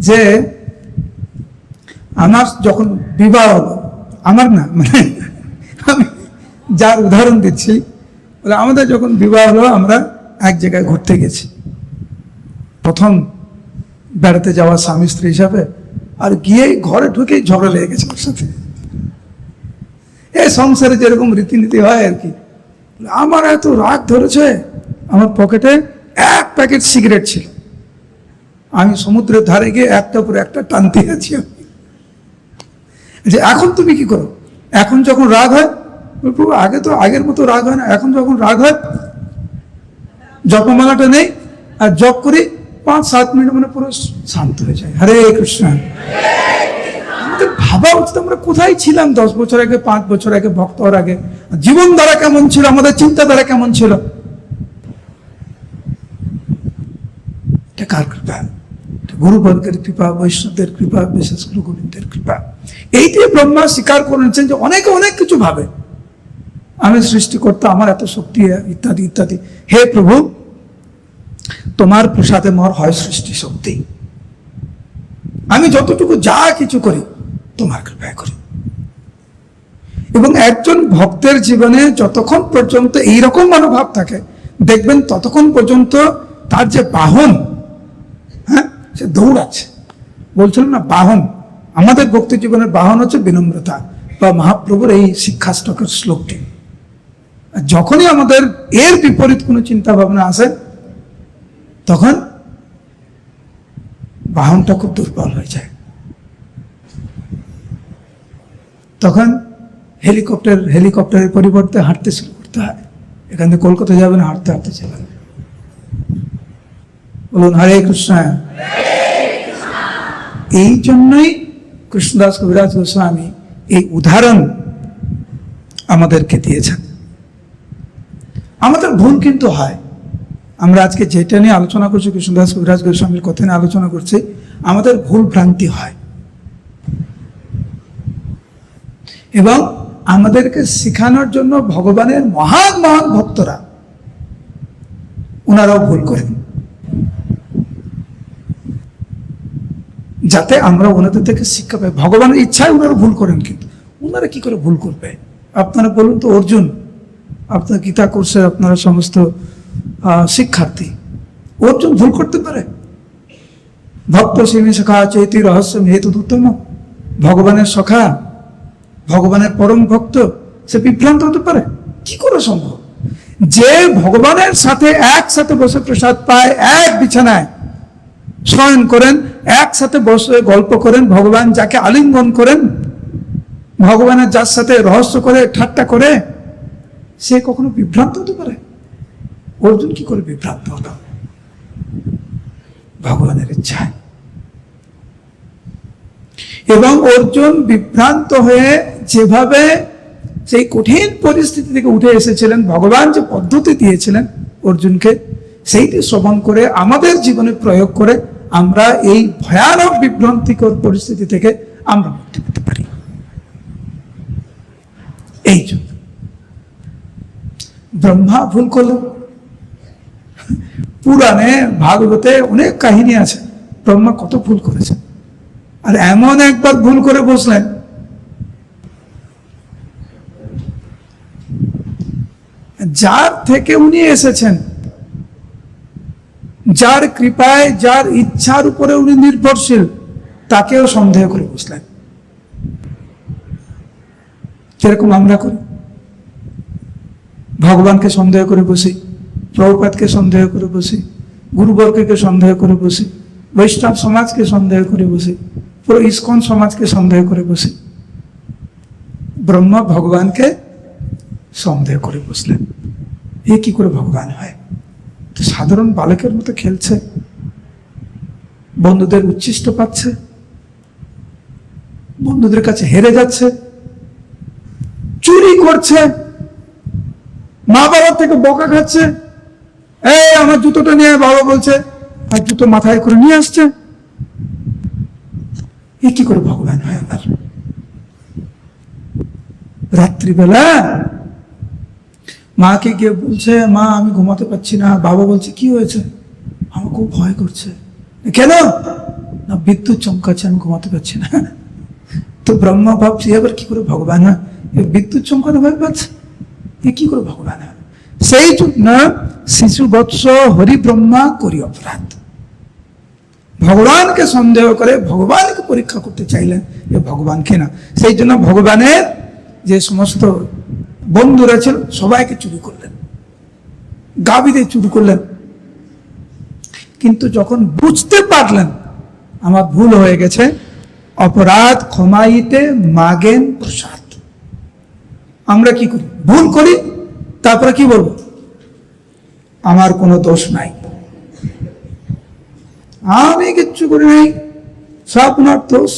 যে আমার যখন বিবাহ হলো, আমার না, মানে আমি যার উদাহরণ দিচ্ছি, বলে আমাদের যখন বিবাহ হলো আমরা এক জায়গায় ঘুরতে গেছি, প্রথম বেড়াতে যাওয়া স্বামী স্ত্রী হিসাবে, আর গিয়ে ঘরে ঢুকেই ঝগড়া লেগে গেছে ওর সাথে। এই সংসারে যেরকম রীতিনীতি হয় আর কি। আমার এত রাগ ধরেছে, আমার পকেটে 1 প্যাকেট সিগারেট ছিল, আমি সমুদ্রের ধারে গিয়ে একটার পর একটা টানতে আছি। যে এখন তুমি কি করো? এখন যখন রাগ হয়, আগে তো আগের মতো রাগ হয় না, এখন যখন রাগ হয় জপমালাটা নেই আর জপ করি, 5-7 মিনিট মানে পুরো শান্ত হয়ে যায়। হরে কৃষ্ণ। আমাদের ভাবা উচিত আমরা কোথায় ছিলাম 10 বছর আগে, 5 বছর আগে, ভক্ত হওয়ার আগে। জীবন ধারা কেমন ছিল, আমাদের চিন্তাধারা কেমন ছিল? এটা কার কৃপা? গুরুবর্গের কৃপা, বৈষ্ণবদের কৃপা, বিশেষ করে গোবিন্দের কৃপা। এই দিয়ে ব্রহ্মা স্বীকার করে নিচ্ছেন যে অনেকে অনেক কিছু ভাবে, আমি সৃষ্টিকর্তা, আমার এত শক্তি, ইত্যাদি ইত্যাদি। হে প্রভু, তোমার প্রসাদে মোর হয় সৃষ্টি শক্তি। আমি যতটুকু যা কিছু করি তোমার কৃপায় করি। এবং একজন ভক্তের জীবনে যতক্ষণ পর্যন্ত এইরকম মনোভাব থাকে, দেখবেন ততক্ষণ পর্যন্ত তার যে বাহন, হ্যাঁ, সে দৌড়াচ্ছে। বলছিলাম না, বাহন, আমাদের ভক্তি জীবনের বাহন হচ্ছে বিনম্রতা, বা মহাপ্রভুর এই শিক্ষাষ্টকের শ্লোকটি। আর যখনই আমাদের এর বিপরীত কোনো চিন্তা ভাবনা আসে, তখন বাহনটা খুব দুর্বল হয়ে যায়। তখন হেলিকপ্টারের পরিবর্তে হাঁটতে শুরু করতে হয়। এখান থেকে কলকাতা যাবেন, হাঁটতে হাঁটতে যাবেন। বলুন হরে কৃষ্ণ। এই জন্যই কৃষ্ণদাস কবিরাজ গোস্বামী এই উদাহরণ আমাদেরকে দিয়েছেন। আমাদের ভুল কিন্তু হয়। আমরা আজকে যেটা নিয়ে আলোচনা করছি, কৃষ্ণদাস কবিরাজ গোস্বামীর কথা নিয়ে আলোচনা করছি, আমাদের ভুল ভ্রান্তি হয় এবং আমাদেরকে শেখানোর জন্য ভগবানের মহান মহান ভক্তরা ওনারাও ভুল করেন, যাতে আমরা ওনাদের থেকে শিক্ষা পাই। ভগবানের ইচ্ছায় ওনারা ভুল করেন, কিন্তু ওনারা কি করে ভুল করবে? আপনারা বলুন তো, অর্জুন, আপনার গীতা কোর্সের আপনারা সমস্ত শিক্ষার্থী, অর্জুন ভুল করতে পারে? ভক্ত সিমি সখা চৈতি রহস্য হেতু উত্তম, ভগবানের সখা, ভগবানের পরম ভক্ত, সে বিভ্রান্ত হতে পারে? কি করে সম্ভব? যে ভগবানের সাথে একসাথে বসে প্রসাদ পায়, এক বিছানায় শয়ন করেন, একসাথে বসে গল্প করেন, ভগবান যাকে আলিঙ্গন করেন, ভগবানের যার সাথে রহস্য করে ঠাট্টা করে, সে কখনো বিভ্রান্ত হতে পারে? অর্জুন কি করে বিভ্রান্ত হলো? ভগবানের ইচ্ছায়। এবং অর্জুন বিভ্রান্ত হয়ে যেভাবে সেই কঠিন পরিস্থিতি থেকে উঠে এসেছিলেন, ভগবান যে পদ্ধতি দিয়েছিলেন অর্জুনকে, সেইটি শ্রবণ করে আমাদের জীবনে প্রয়োগ করে আমরা এই ভয়ানক বিভ্রান্তিকর পরিস্থিতি থেকে আমরা মুক্তি পেতে পারি। এই জন্য ব্রহ্মা ভুল করলেন। পুরাণে ভাগবতে অনেক কাহিনী আছে ব্রহ্মা কত ভুল করেছেন। আর এমন একবার ভুল করে বসলেন, যার থেকে উনি এসেছেন, যার কৃপায়, যার ইচ্ছার উপরে উনি নির্ভরশীল, তাকেও সন্দেহ করে বসলেন। যেরকম আমরা করি, ভগবানকে সন্দেহ করে বসি, প্রভুপাদকে সন্দেহ করে বসি, গুরুবর্গকে সন্দেহ করে বসি, বৈষ্ণব সমাজকে সন্দেহ করে বসি, পুরো ইস্কন সমাজকে সন্দেহ করে বসি। ব্রহ্মা ভগবানকে সন্দেহ করে বসলেন। এ কি করে ভগবান হয়? তো সাধারণ বালকের মতো খেলছে, বন্ধুদের উচ্ছিষ্ট পাচ্ছে, বন্ধুদের কাছে হেরে যাচ্ছে, চুরি করছে, মা বাবার থেকে বকা খাচ্ছে। এই আমার জুতোটা নিয়ে বাবা বলছে, আর জুতো মাথায় করে নিয়ে আসছে। এ কি করে ভগবান হয়? আবার রাত্রিবেলা মাকে গিয়ে বলছে, মা আমি ঘুমাতে পারছি না। বাবা বলছে, কি হয়েছে? আমার খুব ভয় করছে। কেন? না, বিদ্যুৎ চমকাচ্ছে, আমি ঘুমাতে পারছি না। তো ব্রহ্মা ভাবছি, এবার কি করে ভগবান হয়? বিদ্যুৎ চমকাতে ভয় পাচ্ছে, এ কি করে ভগবান হয়? সেই জন্য শিশু বৎস হরি ব্রহ্মা করি অপরাধ। ভগবানকে সন্দেহ করে ভগবানকে পরীক্ষা করতে চাইলেন, এ ভগবানকে না। সেই জন্য ভগবানের যে সমস্ত বন্ধুরা ছিল সবাইকে চুরি করলেন, গাভীদের চুরি করলেন। কিন্তু যখন বুঝতে পারলেন আমার ভুল হয়ে গেছে, অপরাধ ক্ষমাইতে মাগেন প্রসাদ। আমরা কি করি? ভুল করি, তারপরে কি বলবো? আমার কোনো দোষ নাই, আমি কিচ্ছু করি নাই, সব ওনার দোষ।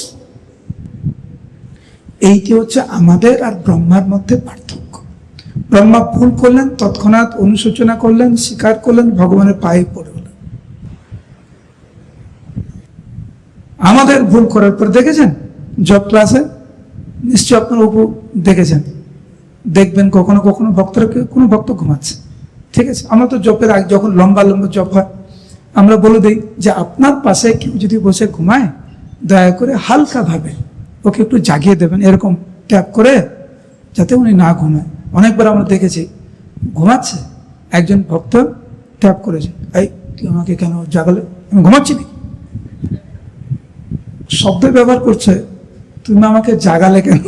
এইটি হচ্ছে আমাদের আর ব্রহ্মার মধ্যে পার্থক্য। ব্রহ্মা ভুল করলেন, তৎক্ষণাৎ অনুশোচনা করলেন, স্বীকার করলেন, ভগবানের পায়ে পড়ে হলেন। আমাদের ভুল করার পর দেখেছেন জব ক্লাসে, নিশ্চয় আপনার উপর দেখেছেন, দেখবেন কখনো কখনো ভক্তরা, কোনো ভক্ত ঘুমাচ্ছে, ঠিক আছে? আমরা তো জপের আগে যখন লম্বা লম্বা জপ হয়, আমরা বলে দিই যে আপনার পাশে কেউ যদি বসে ঘুমায়, দয়া করে হালকা ভাবে ওকে একটু জাগিয়ে দেবেন, এরকম ট্যাপ করে, যাতে উনি না ঘুমায়। অনেকবার আমরা দেখেছি ঘুমাচ্ছে, একজন ভক্ত ট্যাপ করেছে, এই তুই আমাকে কেন জাগালে, আমি ঘুমাচ্ছি না, শব্দ ব্যবহার করছে, তুমি আমাকে জাগালে কেন?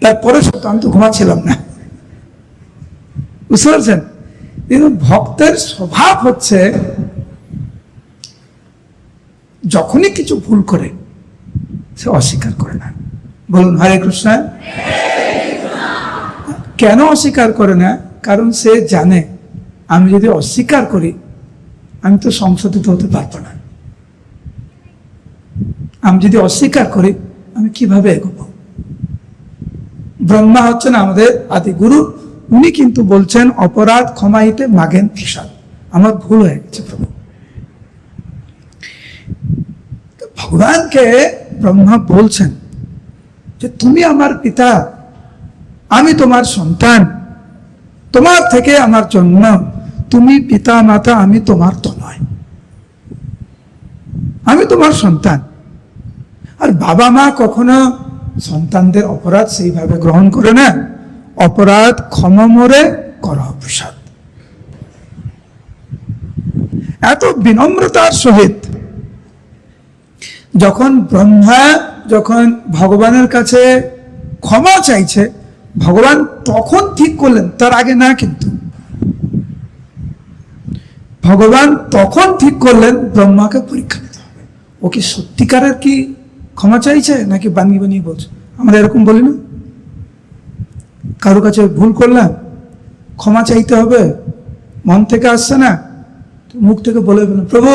তারপরে শব্দ, আমি তো ঘুমাচ্ছিলাম না। বুঝতে পারছেন? কিন্তু ভক্তের স্বভাব হচ্ছে যখনই কিছু ভুল করে সে অস্বীকার করে না। বলুন হরে কৃষ্ণ। কেন অস্বীকার করে না? কারণ সে জানে আমি যদি অস্বীকার করি আমি তো সংশোধিত হতে পারবো না। আমি যদি অস্বীকার করি আমি কিভাবে এগোবো? ব্রহ্মা হচ্ছেন আমাদের আদি গুরু, উনি কিন্তু বলছেন অপরাধ ক্ষমাইতে মাগেন প্রসাদ। আমার ভুল হয়ে গেছে প্রভু। ভগবানকে ব্রহ্মা বলছেন যে তুমি আমার পিতা, আমি তোমার সন্তান, তোমার থেকে আমার জন্ম, তুমি পিতা মাতা, আমি তোমার তো নয়, আমি তোমার সন্তান। আর বাবা মা কখনো সন্তানদের অপরাধ সেইভাবে গ্রহণ করে না। অপরাধ ক্ষমা মোরে করহ প্রসাদ। এত বিনম্রতার সহিত যখন ব্রহ্মা যখন ভগবানের কাছে ক্ষমা চাইছে, ভগবান তখন ঠিক করলেন, তার আগে না। কিন্তু ভগবান তখন ঠিক করলেন ব্রহ্মাকে পরীক্ষা নিতে হবে। ও কি সত্যিকারের কি ক্ষমা চাইছে নাকি বানিয়ে বানিয়ে বলছে? আমরা এরকম বলি না, কারো কাছে ভুল করলাম ক্ষমা চাইতে হবে, মন থেকে আসছে না, মুখ থেকে বলে ফেললাম প্রভু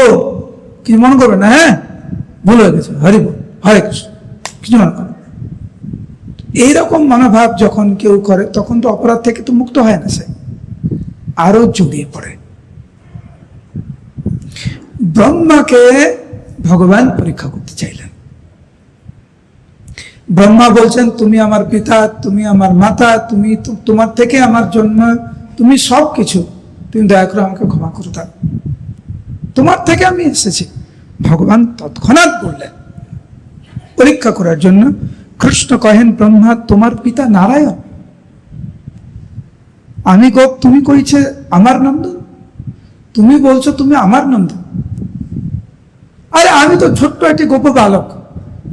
কি মনে করবে না, হ্যাঁ ভুল হয়ে গেছে, হরি বল, হরে কৃষ্ণ, কিছু মনে করবে। এইরকম মনোভাব যখন কেউ করে তখন তো অপরাধ থেকে তো মুক্ত হয় না, সে আরো জড়িয়ে পড়ে। ব্রহ্মাকে ভগবান পরীক্ষা করতে চাইলেন। ব্রহ্মা বলছেন তুমি আমার পিতা, তুমি আমার মাতা, তুমি তোমার থেকে আমার জন্ম, তুমি সব কিছু, তুমি দয়া করে আমাকে ক্ষমা করে দাও, তোমার থেকে আমি এসেছি। ভগবান তৎক্ষণাৎ বললেন পরীক্ষা করার জন্য, কৃষ্ণ কহেন ব্রহ্মা তোমার পিতা নারায়ণ, আমি গোপ, তুমি কইছে আমার নন্দন, তুমি বলছো তুমি আমার নন্দন। আরে আমি তো ছোট্ট একটি গোপ বালক,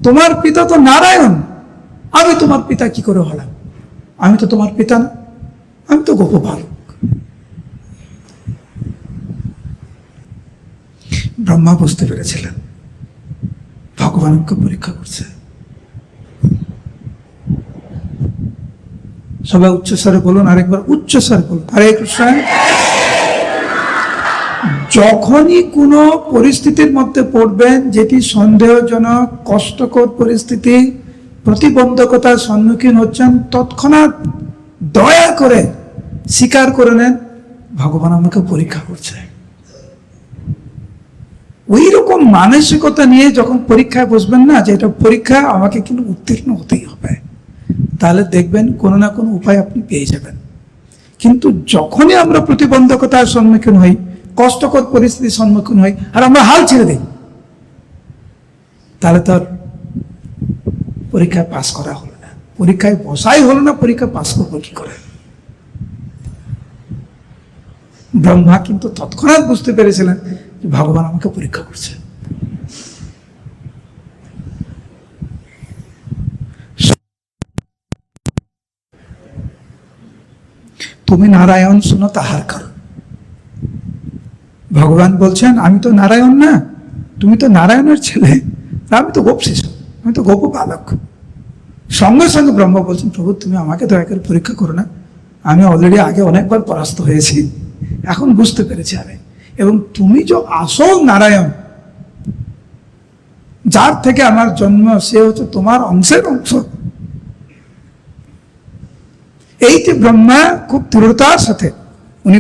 তোমার পিতা তো নারায়ণ, আমি তোমার পিতা কি করে হলাম? আমি তো তোমার পিতা না, আমি তো গোপ বালক। ব্রহ্মা বুঝতে পেরেছিলেন ভগবানকে পরীক্ষা করছে। সবাই উচ্চস্বরে বলুন, আরেকবার উচ্চস্বরে বলুন, হরে কৃষ্ণ। যখনই কোনো পরিস্থিতির মধ্যে পড়বেন যেটি সন্দেহজনক, কষ্টকর পরিস্থিতি, প্রতিবন্ধকতার সম্মুখীন হচ্ছেন, তৎক্ষণাৎ দয়া করে স্বীকার করে নেন ভগবান আমাকে পরীক্ষা করছে। ওই রকম মানসিকতা নিয়ে যখন পরীক্ষায় বসবেন না, যে এটা পরীক্ষা, আমাকে কিন্তু উত্তীর্ণ হতেই হবে, তাহলে দেখবেন কোনো না কোনো উপায় আপনি পেয়ে যাবেন। কিন্তু যখনই আমরা প্রতিবন্ধকতার সম্মুখীন হই, কষ্টকর পরিস্থিতির সম্মুখীন হই, আর আমরা হাল ছেড়ে দিই, তাহলে তার পরীক্ষায় পাস করা হলো না, পরীক্ষায় বসাই হলো না, পরীক্ষা পাস করবো কি করে? ব্রহ্মা কিন্তু তৎক্ষণাৎ বুঝতে পেরেছিলেন যে ভগবান আমাকে পরীক্ষা করছে। তুমি নারায়ণ শুনো তাহার কারণ। ভগবান বলছেন আমি তো নারায়ণ না, তুমি তো নারায়ণের ছেলে, আমি তো গোপ শিশু, আমি তো গোপ বালক। সঙ্গে সঙ্গে ব্রহ্মা বলছেন প্রভু তুমি আমাকে দয়া করে পরীক্ষা করো না, আমি অলরেডি আগে অনেকবার পরাস্ত হয়েছি, এখন বুঝতে পেরেছি আমি, এবং তুমি যে আসল নারায়ণ, যার থেকে আমার জন্ম, সে হচ্ছে তোমার অংশের অংশ। এইটি ব্রহ্মা খুব দৃঢ়তার সাথে উনি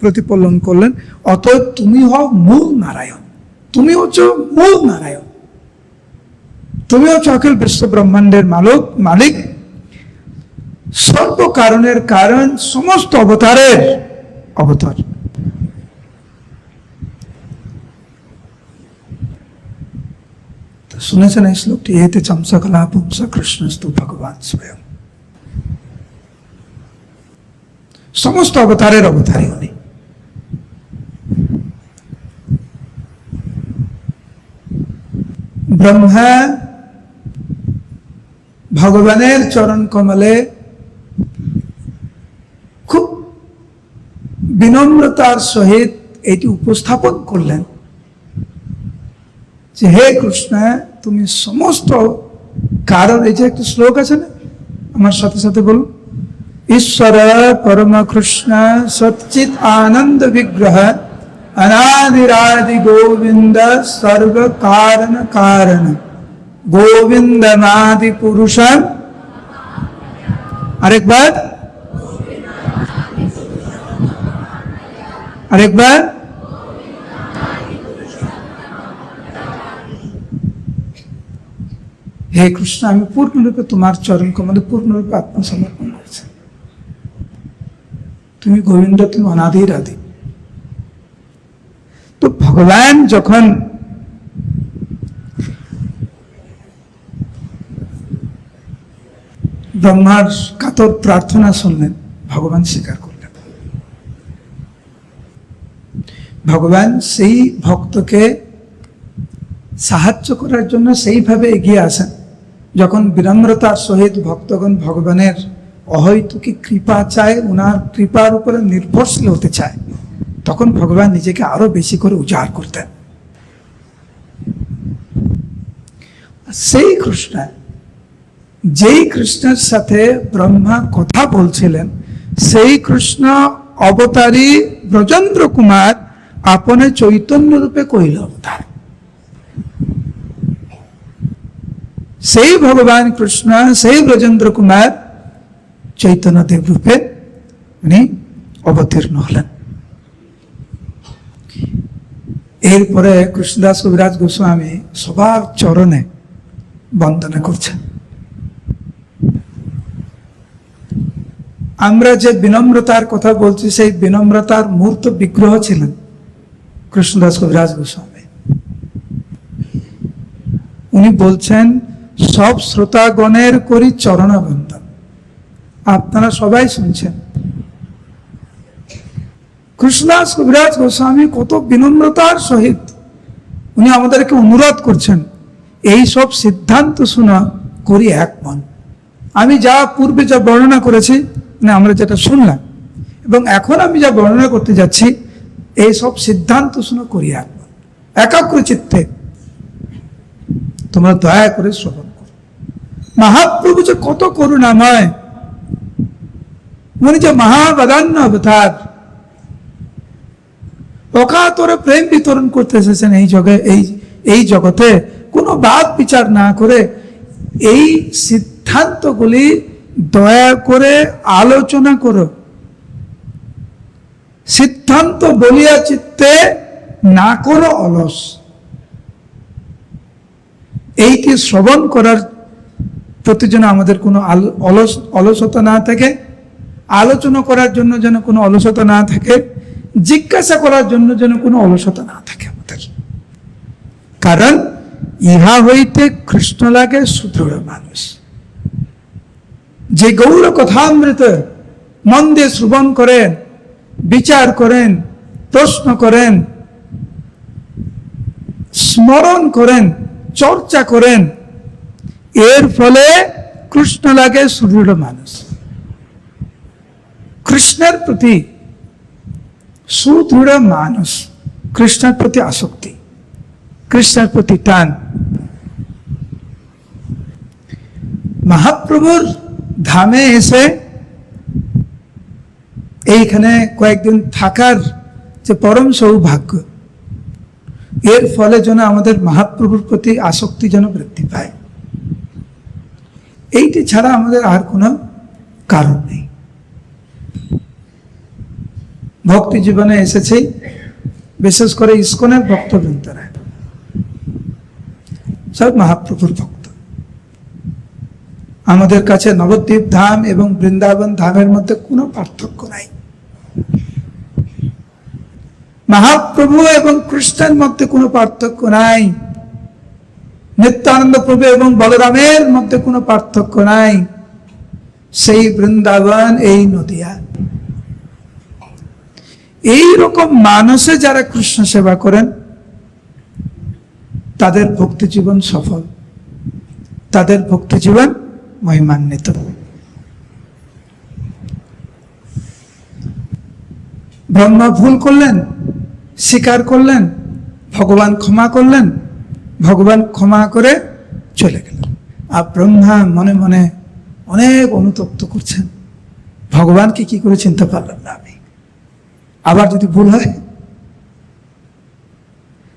প্রতিপালন করলেন। অতএব তুমি হও মূল নারায়ণ, তুমি হচ্ছে মূল নারায়ণ, তুমি হচ্ছে অখিল বিশ্ব ব্রহ্মাণ্ডের মালিক, সর্ব কারণের কারণ, সমস্ত অবতারের অবতার। শুনেছেন এই শ্লোকটি, এতে চমসকলা পুংস কৃষ্ণস্তু ভগবান স্বয়ং। সমস্ত অবতারের অবতারী উনি। ব্রহ্মা ভগবানের চরণ কমলে খুব বিনম্রতার সহিত এটি উপস্থাপন করলেন যে হে কৃষ্ণ, তুমি সমস্ত কারণ, এই যে একটা শ্লোক আছে না, আমার সাথে সাথে বলুন, ঈশ্বর পরম কৃষ্ণ সচ্চিত আনন্দ বিগ্রহ অনাদিরাদি গোবিন্দ সর্ব কারণ কারণ গোবিন্দনাদি পুরুষ। আরেকবার, আরেকবার। হে কৃষ্ণ, আমি পূর্ণরূপে তোমার চরণ কমলে পূর্ণরূপে আত্মসমর্পণ করছি। তুমি গোবিন্দ, তুমি অনাদির আদি। তো ভগবান যখন ব্রহ্মার কাতর প্রার্থনা শুনলেন, ভগবান স্বীকার করলেন। ভগবান সেই ভক্তকে সাহায্য করার জন্য সেইভাবে এগিয়ে আসেন, যখন বিনম্রতার সহিত ভক্তগণ ভগবানের অহৈতুকী কৃপা চায়, ওনার কৃপার উপরে নির্ভরশীল হতে চায়, তখন ভগবান নিজেকে আরো বেশি করে উজাড় করতেন। সেই কৃষ্ণ, যেই কৃষ্ণের সাথে ব্রহ্মা কথা বলছিলেন, সেই কৃষ্ণ অবতারী ব্রজেন্দ্র কুমার আপনে চৈতন্য রূপে কইল অবতার। সেই ভগবান কৃষ্ণ, সেই ব্রজেন্দ্র কুমার চৈতন্যদেব রূপে উনি অবতীর্ণ হলেন। এরপরে কৃষ্ণদাস কবিরাজ গোস্বামী সবার চরণে বন্দনা করছেন। আমরা যে বিনম্রতার কথা বলছি, সেই বিনম্রতার মূর্ত বিগ্রহ ছিলেন কৃষ্ণদাস কবিরাজ গোস্বামী। উনি বলছেন, সব শ্রোতাগণের করি চরণবন্দন। আপনারা সবাই শুনছেন কৃষ্ণদাস কবিরাজ গোস্বামী কত বিনম্রতার সহিত উনি আমাদেরকে অনুরোধ করছেন, এই সব সিদ্ধান্ত শোনা করি এক মন। আমি যা পূর্বে যা বর্ণনা করেছি, মানে আমরা যেটা শুনলাম, এবং এখন আমি যা বর্ণনা করতে যাচ্ছি, এই সব সিদ্ধান্ত শোনা করি এক মন, একাগ্র চিত্তে তোমরা দয়া করে শ্রবণ করো। মহাপ্রভু যে কত করুণাময়, উনি যে মহাবদান্য অবতার, অকাতরে প্রেম বিতরণ করতে এসেছেন এই জগতে, কোনো বাদ বিচার না করে এই সিদ্ধান্তগুলি দয়া করে আলোচনা করো। সিদ্ধান্ত বলিয়া চিত্তে না করো অলস। এইটি শ্রবণ করার প্রতি যেন আমাদের কোনো অলসতা না থাকে, আলোচনা করার জন্য যেন কোনো অলসতা না থাকে, জিজ্ঞাসা করার জন্য যেন কোনো অলসতা না থাকে আমাদের। কারণ ইহা হইতে কৃষ্ণ লাগে সুদৃঢ় মানুষ। যে গৌর কথামৃত মন দিয়ে শ্রবণ করেন, বিচার করেন, প্রশ্ন করেন, স্মরণ করেন, চর্চা করেন, এর ফলে কৃষ্ণ লাগে সুদৃঢ় মানুষ। কৃষ্ণের প্রতি সুদৃঢ় মানুষ, কৃষ্ণের প্রতি আসক্তি, কৃষ্ণের প্রতি টান। মহাপ্রভুর ধামে এসে এইখানে কয়েকদিন থাকার যে পরম সৌভাগ্য, এর ফলে যেন আমাদের মহাপ্রভুর প্রতি আসক্তি যেন বৃদ্ধি পায়। এইটি ছাড়া আমাদের আর কোনো কারণ নেই। ভক্তি জীবনে এসেছে, বিশেষ করে ইস্কনের ভক্তবৃন্দরা সব মহাপ্রভুর ভক্ত। আমাদের কাছে নবদ্বীপ ধাম এবং বৃন্দাবন ধামের মধ্যে কোনো পার্থক্য নাই। মহাপ্রভু এবং কৃষ্ণের মধ্যে কোনো পার্থক্য নাই। নিত্যানন্দ প্রভু এবং বলরামের মধ্যে কোনো পার্থক্য নাই। সেই বৃন্দাবন, এই নদিয়া। এই রকম মানুষে যারা কৃষ্ণ সেবা করেন, তাদের ভক্তি জীবন সফল, তাদের ভক্তি জীবন মহিমান্বিত। ব্রহ্মা ভুল করলেন, স্বীকার করলেন, ভগবান ক্ষমা করলেন, ভগবান ক্ষমা করে চলে গেলেন। আর ব্রহ্মা মনে মনে অনেক অনুতপ্ত করছেন, ভগবানকে কি করে চিনতে পারলাম না আমি, আবার যদি ভুল হয়।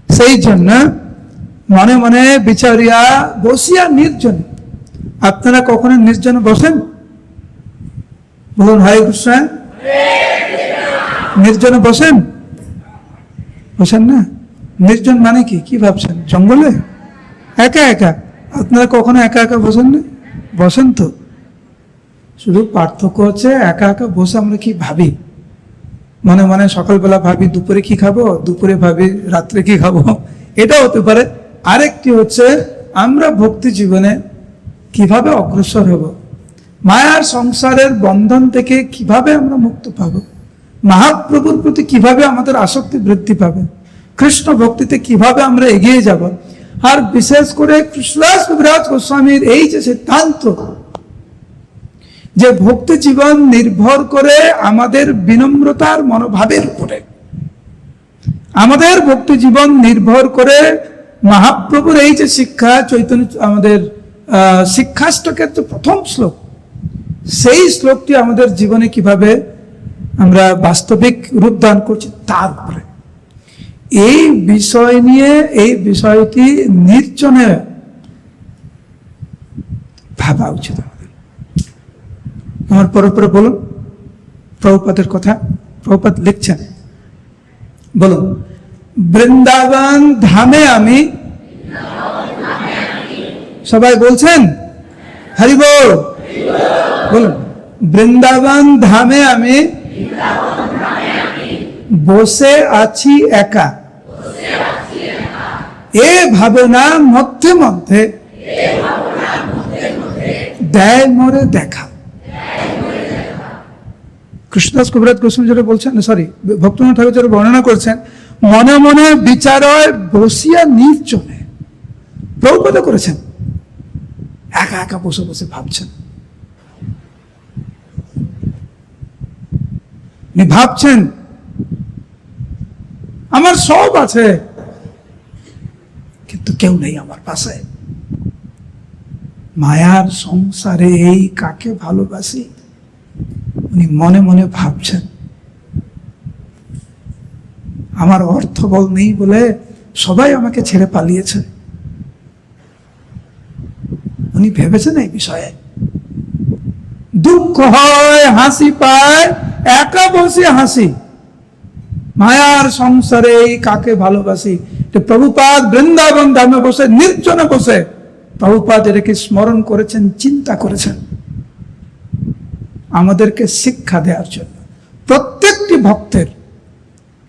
সেই জন্য মনে মনে বিচারিয়া বসিয়া নির্জনে। আপনারা কখনো নির্জনে বসেন? বলুন হরে কৃষ্ণ। নির্জনে বসেন? বসেন না। নির্জন মানে কি? কি ভাবছেন? জঙ্গলে একা একা? আপনারা কখনো একা একা বসেন না? বসেন তো। শুধু পার্থক্য হচ্ছে একা একা বসে আমরা কি ভাবি, মনে মনে সকালবেলা ভাবি দুপুরে কি খাবো, দুপুরে ভাবি রাত্রে কি খাবো, এটা হতে পারে। আরেকটি হচ্ছে আমরা ভক্তি জীবনে কিভাবে অগ্রসর হব, মায়ার সংসারের বন্ধন থেকে কিভাবে আমরা মুক্ত পাব, মহাপ্রভুর প্রতি কিভাবে আমাদের আসক্তি বৃদ্ধি পাবে, কৃষ্ণ ভক্তিতে কিভাবে আমরা এগিয়ে যাব। আর বিশেষ করে কৃষ্ণদাস কবিরাজ গোস্বামীর এই যে সিদ্ধান্ত যে ভক্তি জীবন নির্ভর করে আমাদের বিনম্রতার মনোভাবের উপরে, আমাদের ভক্তি জীবন নির্ভর করে মহাপ্রভুর এই যে শিক্ষা, চৈতন্য আমাদের শিক্ষাষ্টকের যে প্রথম শ্লোক, সেই শ্লোকটি আমাদের জীবনে কিভাবে আমরা বাস্তবিক রূপদান করছি তার উপরে। এই বিষয় নিয়ে, এই বিষয়টি নির্জনে ভাবা উচিত আমাদের। আমার পরে পরে বলুন প্রভুপাদের কথা। প্রভুপাদ লিখছেন, বলুন, বৃন্দাবন ধামে আমি, সবাই বলছেন হরি বল, বলুন, বৃন্দাবন ধামে আমি বসে আছি একা, এ ভাবনা মধ্যে মধ্যে দেয় মোরে দেখা। কৃষ্ণদাস কবিরাজ গোস্বামী যেটা বলছেন, সরি ভক্তনাথ ঠাকুর যেটা বর্ণনা করছেন, মনে মনে বিচারয় বসিয়া নির্জনে। প্রভুপাদ করেছেন, একা একা বসে বসে ভাবছেন, ভাবছেন আমার সব আছে কিন্তু কেউ নেই আমার পাশে, মায়ার সংসারে এই কাকে ভালোবাসি। উনি মনে মনে ভাবছেন, আমার অর্থবল নেই বলে সবাই আমাকে ছেড়ে পালিয়েছে। উনি ভেবেছেন এই বিষয়ে। দুঃখ হয়, হাসি পায়, একা বসে হাসি, মায়ার সংসারে এই কাকে ভালোবাসি। প্রভুপাদ বৃন্দাবন ধামে বসে, নির্জনে বসে প্রভুপাদ এটাকে স্মরণ করেছেন, চিন্তা করেছেন আমাদেরকে শিক্ষা দেওয়ার জন্য। প্রত্যেকটি ভক্তের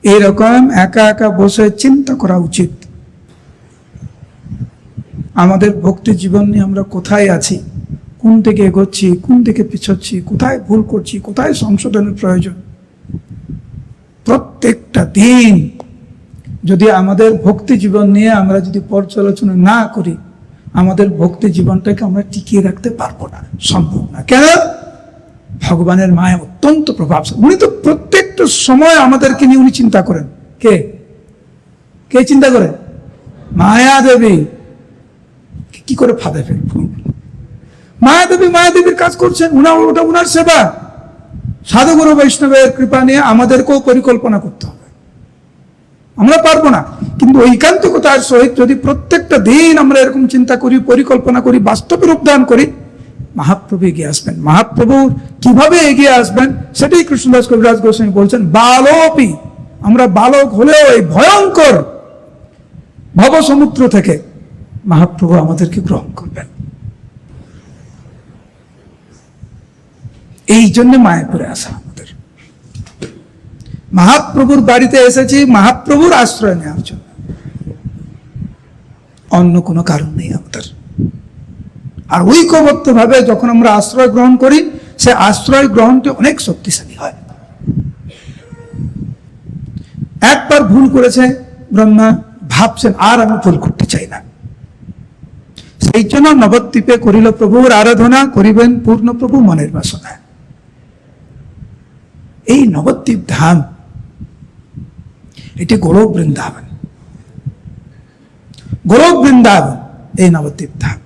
এরকম একা একা বসে চিন্তা করা উচিত, আমাদের ভক্তি জীবন নিয়ে আমরা কোথায় আছি, কোন দিকে এগোচ্ছি, কোন দিকে পিছোচ্ছি, কোথায় ভুল করছি, কোথায় সংশোধনের প্রয়োজন। প্রত্যেকটা দিন যদি আমাদের ভক্তি জীবন নিয়ে আমরা যদি পর্যালোচনা না করি, আমাদের ভক্তি জীবনটাকে আমরা টিকিয়ে রাখতে পারবো না, সম্ভব না। কেন? ভগবানের মায়া অত্যন্ত প্রভাবশালী। উনি তো প্রত্যেকটা সময় আমাদেরকে নিয়ে উনি চিন্তা করেন। কে কে চিন্তা করেন? মায়া দেবী। কি করে ফাঁদে ফেলব? মায়াদেবীর কাজ করছেন, ওটা উনার সেবা। সাধুগুরু বৈষ্ণবের কৃপা নিয়ে আমাদেরকেও পরিকল্পনা করতে হবে। আমরা পারবো না, কিন্তু ঐকান্তিকতার সহিত যদি প্রত্যেকটা দিন আমরা এরকম চিন্তা করি, পরিকল্পনা করি, বাস্তবে রূপদান করি, মহাপ্রভু এগিয়ে আসবেন। মহাপ্রভু কিভাবে এগিয়ে আসবেন সেটাই কৃষ্ণদাস কবিরাজ গোস্বামী বলছেন। বালকই, আমরা বালক হলেও এই ভয়ঙ্কর ভব সমুদ্র থেকে মহাপ্রভু আমাদেরকে গ্রহণ করবেন। এই জন্য মায়াপুরে আসা আমাদের। মহাপ্রভুর বাড়িতে এসেছি মহাপ্রভুর আশ্রয় নেওয়ার জন্য, অন্য কোনো কারণ নেই আমাদের। আর ঐক্যবদ্ধ ভাবে যখন আমরা আশ্রয় গ্রহণ করি, সে আশ্রয় গ্রহণটি অনেক শক্তিশালী হয়। একবার ভুল করেছে ব্রহ্মা, ভাবছেন আর আমি ভুল করতে চাই না। সেই জন্য নবদ্বীপে করিল প্রভুর আরাধনা, করিবেন পূর্ণ প্রভু মনের বাসনা। এই নবদ্বীপ ধাম এটি গোলক বৃন্দাবন, গোলক বৃন্দাবন এই নবদ্বীপ ধাম।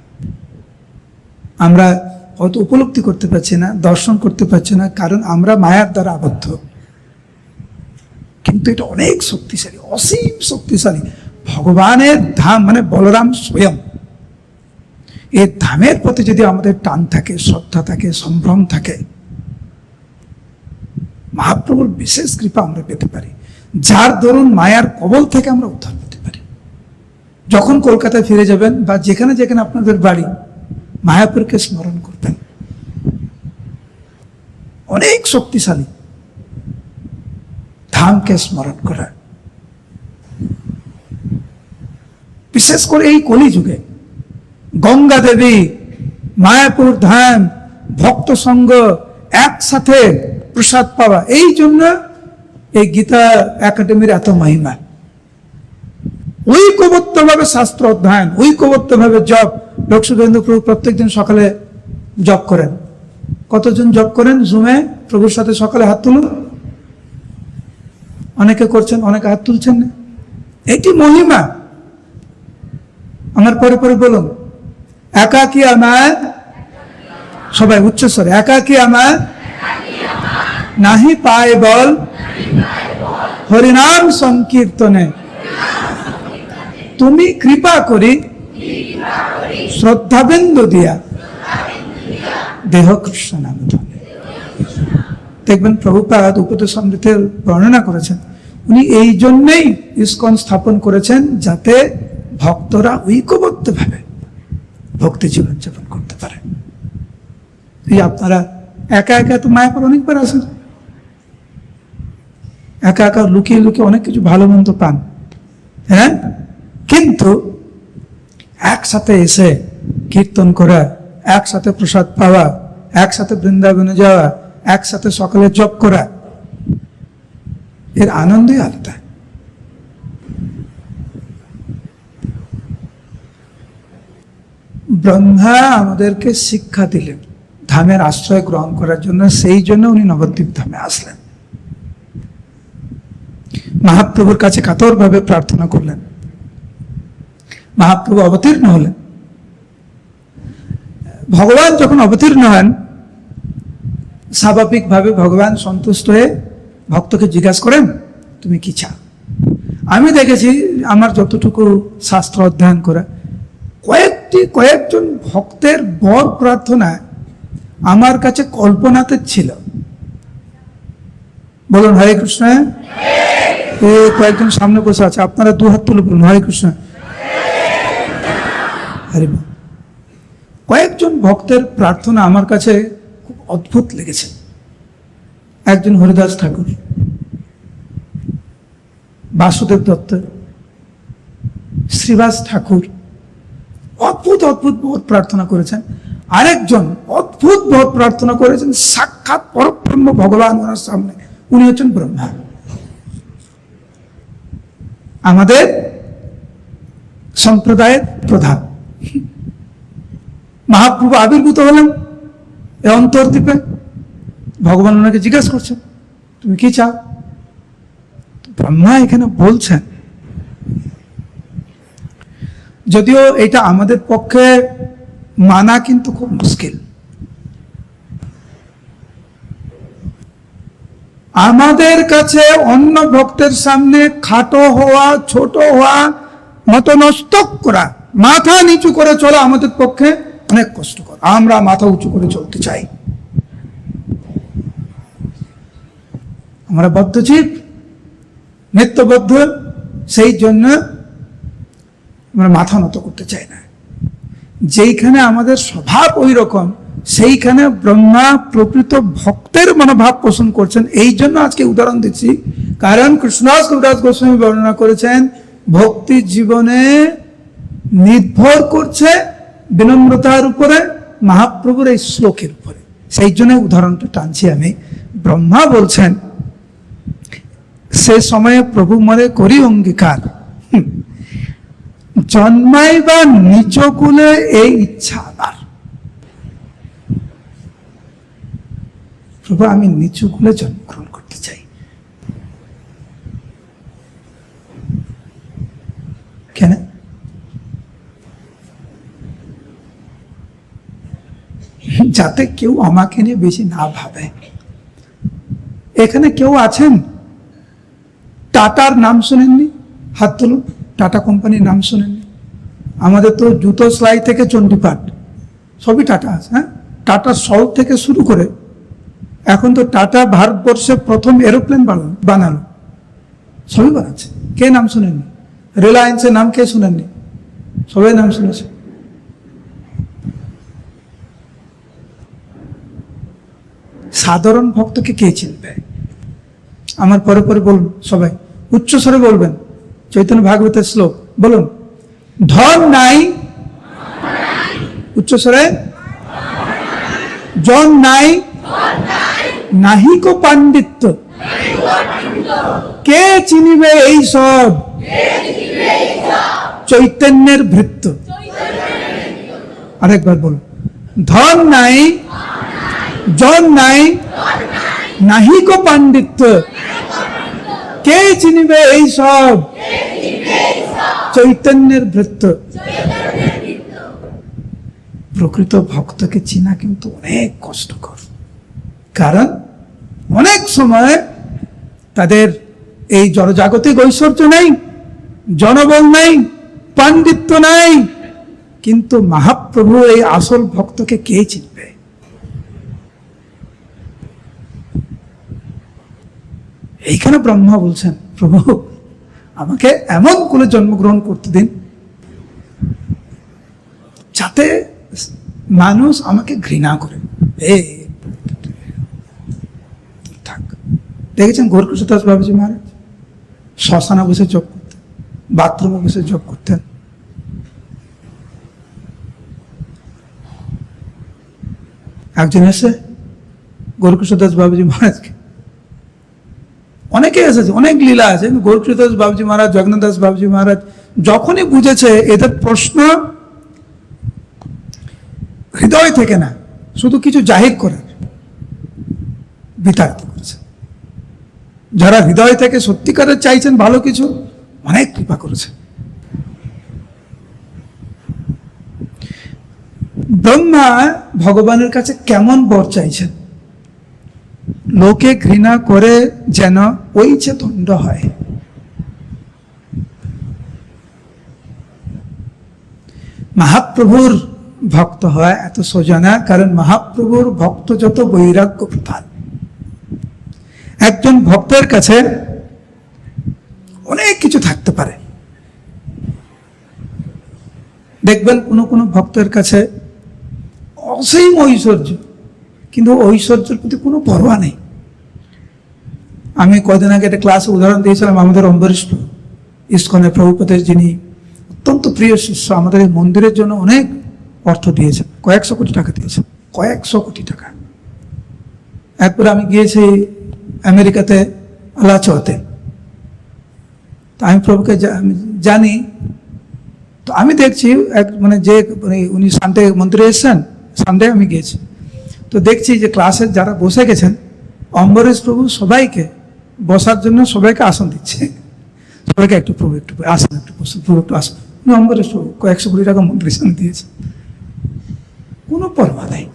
আমরা হয়তো উপলব্ধি করতে পারছি না, দর্শন করতে পারছি না, কারণ আমরা মায়ার দ্বারা আবদ্ধ, কিন্তু এটা অনেক শক্তিশালী, অসীম শক্তিশালী ভগবানের ধাম, মানে বলরাম স্বয়ং। এই ধামের প্রতি যদি আমাদের টান থাকে, শ্রদ্ধা থাকে, সম্ভ্রম থাকে, মহাপ্রভুর বিশেষ কৃপা আমরা পেতে পারি, যার দরুন মায়ার কবল থেকে আমরা উদ্ধার পেতে পারি। যখন কলকাতায় ফিরে যাবেন বা যেখানে যেখানে আপনাদের বাড়ি, মায়াপুরকে স্মরণ করবেন, অনেক শক্তিশালী ধামকে স্মরণ করা। বিশেষ করে এই কলিযুগে গঙ্গা দেবী, মায়াপুর ধাম, ভক্ত সঙ্গ, একসাথে প্রসাদ পাওয়া, এই জন্য এই গীতা একাডেমির এত মহিমা। ঐক্যবদ্ধভাবে শাস্ত্র অধ্যয়ন, ঐক্যবদ্ধভাবে জপ। লোকসুধেন্দ্র প্রভু প্রত্যেকদিন সকালে জপ করেন। কতজন জপ করেন জুমে প্রভুর সাথে সকালে? হাত তুলুন। অনেকে করছেন, অনেকে হাত তুলছেন না। এটি মহিমা। আমার পরে পরে বলুন, একাকী আমার, সবাই উচ্চস্বরে, একাকী আমার নাহি পায় বল হরিনাম সংকীর্তনে, তুমি কৃপা করি শ্রদ্ধাবিন্দু দিয়া দেহ কৃষ্ণ নাম ধনে। দেখবেন প্রভুপাদ উপদেশামৃতের বর্ণনা করেছেন, উনি এই জন্যই ইস্কন স্থাপন করেছেন, যাতে ভক্তরা ঐক্যবদ্ধভাবে ভক্তি জীবন যাপন করতে পারে। এই আপনারা একা একা তো মায়াপুর অনেকবার আসেন, একা একা লুকিয়ে লুকিয়ে অনেক কিছু ভালো মন্দ পান, হ্যাঁ, কিন্তু একসাথে এসে কীর্তন করা, একসাথে প্রসাদ পাওয়া, একসাথে বৃন্দাবনে যাওয়া, একসাথে সকালে জপ করা, এর আনন্দই আলাদা। ব্রহ্মা আমাদেরকে শিক্ষা দিলেন ধামের আশ্রয় গ্রহণ করার জন্য, সেই জন্য উনি নবদ্বীপ ধামে আসলেন। মহাপ্রভুর কাছে কাতরভাবে প্রার্থনা করলেন, মহাপ্রভু অবতীর্ণ হলেন। ভগবান যখন অবতীর্ণ হন, স্বাভাবিকভাবে ভগবান সন্তুষ্ট হয়ে ভক্তকে জিজ্ঞাসা করেন, তুমি কি চাও? আমি দেখেছি আমার যতটুকু শাস্ত্র অধ্যয়ন করা, কয়েকজন ভক্তের বর প্রার্থনা আমার কাছে কল্পনাতে ছিল। বলুন হরে কৃষ্ণ। কয়েকজন সামনে বসে আছে, আপনারা দু হাত তুলে বলুন হরে কৃষ্ণ। হরে বল। কয়েকজন ভক্তের প্রার্থনা আমার কাছে খুব অদ্ভুত লেগেছে। একজন হরিদাস ঠাকুর, বাসুদেব দত্ত, শ্রীবাস ঠাকুর অদ্ভুত অদ্ভুত বর প্রার্থনা করেছেন। আরেকজন অদ্ভুত বর প্রার্থনা করেছেন সাক্ষাৎ পরব্রহ্ম ভগবান ওনার সামনে, উনি হচ্ছেন ব্রহ্মা। আমাদের সম্প্রদায়ের প্রধান মহাপ্রভু আবির্ভূত হলেন এই অন্তর্দ্বীপে। ভগবান ওনাকে জিজ্ঞাসা করছেন, তুমি কি চাও? ব্রহ্মা এখানে বলছেন, যদিও এটা আমাদের পক্ষে মানা কিন্তু খুব মুশকিল। আমাদের কাছে অন্য ভক্তের সামনে খাটো হওয়া, ছোট হওয়া, মতনস্তক করা, মাথা নিচু করে চলা আমাদের পক্ষে অনেক কষ্টকর। আমরা মাথা উঁচু করে চলতে চাই, আমরা বদ্ধজীব, নিত্যবদ্ধ, সেই জন্য আমরা মাথা নত করতে চাই না। যেইখানে আমাদের স্বভাব ওই রকম, সেইখানে ব্রহ্মা প্রকৃত ভক্তের মনোভাব পোষণ করছেন। এই জন্য আজকে উদাহরণ দিচ্ছি, কারণ কৃষ্ণদাস কবিরাজ গোস্বামী বর্ণনা করেছেন ভক্তি জীবনে নির্ভর করছে বিনম্রতার উপরে, মহাপ্রভুর এই শ্লোকের উপরে। সেই জন্য উদাহরণটা টানছি আমি। ব্রহ্মা বলছেন, সে সময়ে প্রভু মনে করি অঙ্গীকার, জন্মাইবা নিচ কুলে এই ইচ্ছা আবার। প্রভু আমি নিচু কুলে জন্মগ্রহণ করতে চাই। যাতে কেউ আমাকে নিয়ে বেশি না ভাবে। এখানে কেউ আছেন টাটার নাম শোনেননি? হাত তুলুন। টাটা কোম্পানির নাম শোনেননি? আমাদের তো জুতো সেলাই থেকে চণ্ডীপাঠ সবই টাটা আছে। হ্যাঁ, টাটা সল্ট থেকে শুরু করে এখন তো টাটা ভারতবর্ষে প্রথম এরোপ্লেন বানালো, সবই বানাচ্ছে। কে নাম শুনেননি? রিলায়েন্সের নাম কে শুনেননি? সবাই নাম শুনেছে। সাধারণ ভক্তকে কে চিনবে? আমার পরে পরে বলুন, সবাই উচ্চ স্বরে বলবেন চৈতন্য ভাগবতের শ্লোক। বলুন, ধন নাই, উচ্চ স্বরে, জন নাই, নাহি কো পাণ্ডিত্য, কে চিনিবে এই সব চৈতন্যের ভৃত্য। আরেকবার বলুন, ধন নাই, জন নাই, নাহি কো পাণ্ডিত্য, কে চিনিবে এই সব চৈতন্যের ভৃত্য। প্রকৃত ভক্তকে চিনা কিন্তু অনেক কষ্টকর, কারণ অনেক সময় তাদের এই জড়জাগতিক ঐশ্বর্য নাই, জনবল নাই, পাণ্ডিত্য নাই, কিন্তু মহাপ্রভু এই আসল ভক্তকে কে চিনবে? এইখানে ব্রহ্মা বলছেন, প্রভু আমাকে এমন করে জন্মগ্রহণ করতে দিন যাতে মানুষ আমাকে ঘৃণা করে। থাক। দেখেছেন গৌরকৃষ্ণদাস বাবাজি মহারাজ শ্মশানে বসে জপ করতেন, বাথরুমে বসে জপ করতেন। একজন এসে গৌরকৃষ্ণদাস বাবাজি মহারাজকে, অনেকে এসেছে, অনেক লীলা আছে, গৌরকৃষ্ণদাস বাবাজি মহারাজ, জগন্নাথ দাস বাবাজি মহারাজ যখনই বুঝেছে এদের প্রশ্ন হৃদয় থেকে না, শুধু কিছু জাহির করার, বিতাড়িত করেছে। যারা হৃদয় থেকে সত্যিকারের চাইছেন ভালো কিছু, অনেক কৃপা করেছে। ব্রহ্মা ভগবানের কাছে কেমন বর চাইছেন? লোকে ঘৃণা করে যেন ওই যে দণ্ড হয়। মহাপ্রভুর ভক্ত হয় এত সোজা না, কারণ মহাপ্রভুর ভক্ত যত বৈরাগ্য প্রধান। একজন ভক্তের কাছে অনেক কিছু থাকতে পারে, দেখবেন কোনো কোনো ভক্তের কাছে অসীম ঐশ্বর্য, কিন্তু ঐশ্বর্যের প্রতি কোনো পরোয়া নেই। আমি কদিন আগে একটা ক্লাসে উদাহরণ দিয়েছিলাম, আমাদের অম্বরীশ ইস্কনের প্রভুপদের যিনি অত্যন্ত প্রিয় শিষ্য, আমাদের এই মন্দিরের জন্য অনেক অর্থ দিয়েছেন, কয়েকশো কোটি টাকা দিয়েছেন, কয়েকশো কোটি টাকা। একবার আমি গিয়েছি আমেরিকাতে আলাচতে, তা আমি প্রভুকে জানি, তো আমি দেখছি উনি সানডে মন্দিরে এসেছেন, সানডে আমি গিয়েছি, তো দেখছি যে ক্লাসের যারা বসে গেছেন অম্বরীশ প্রভু সবাইকে বসার জন্য সবাইকে আসন দিচ্ছে, সবাইকে একটু প্রভু একটু আসেন, একটু বসুন, প্রভু একটু আসুন। অম্বরীশ প্রভু কয়েকশো কোটি টাকা মন্দিরের সামনে দিয়েছে, কোনো পরোয়া নেই।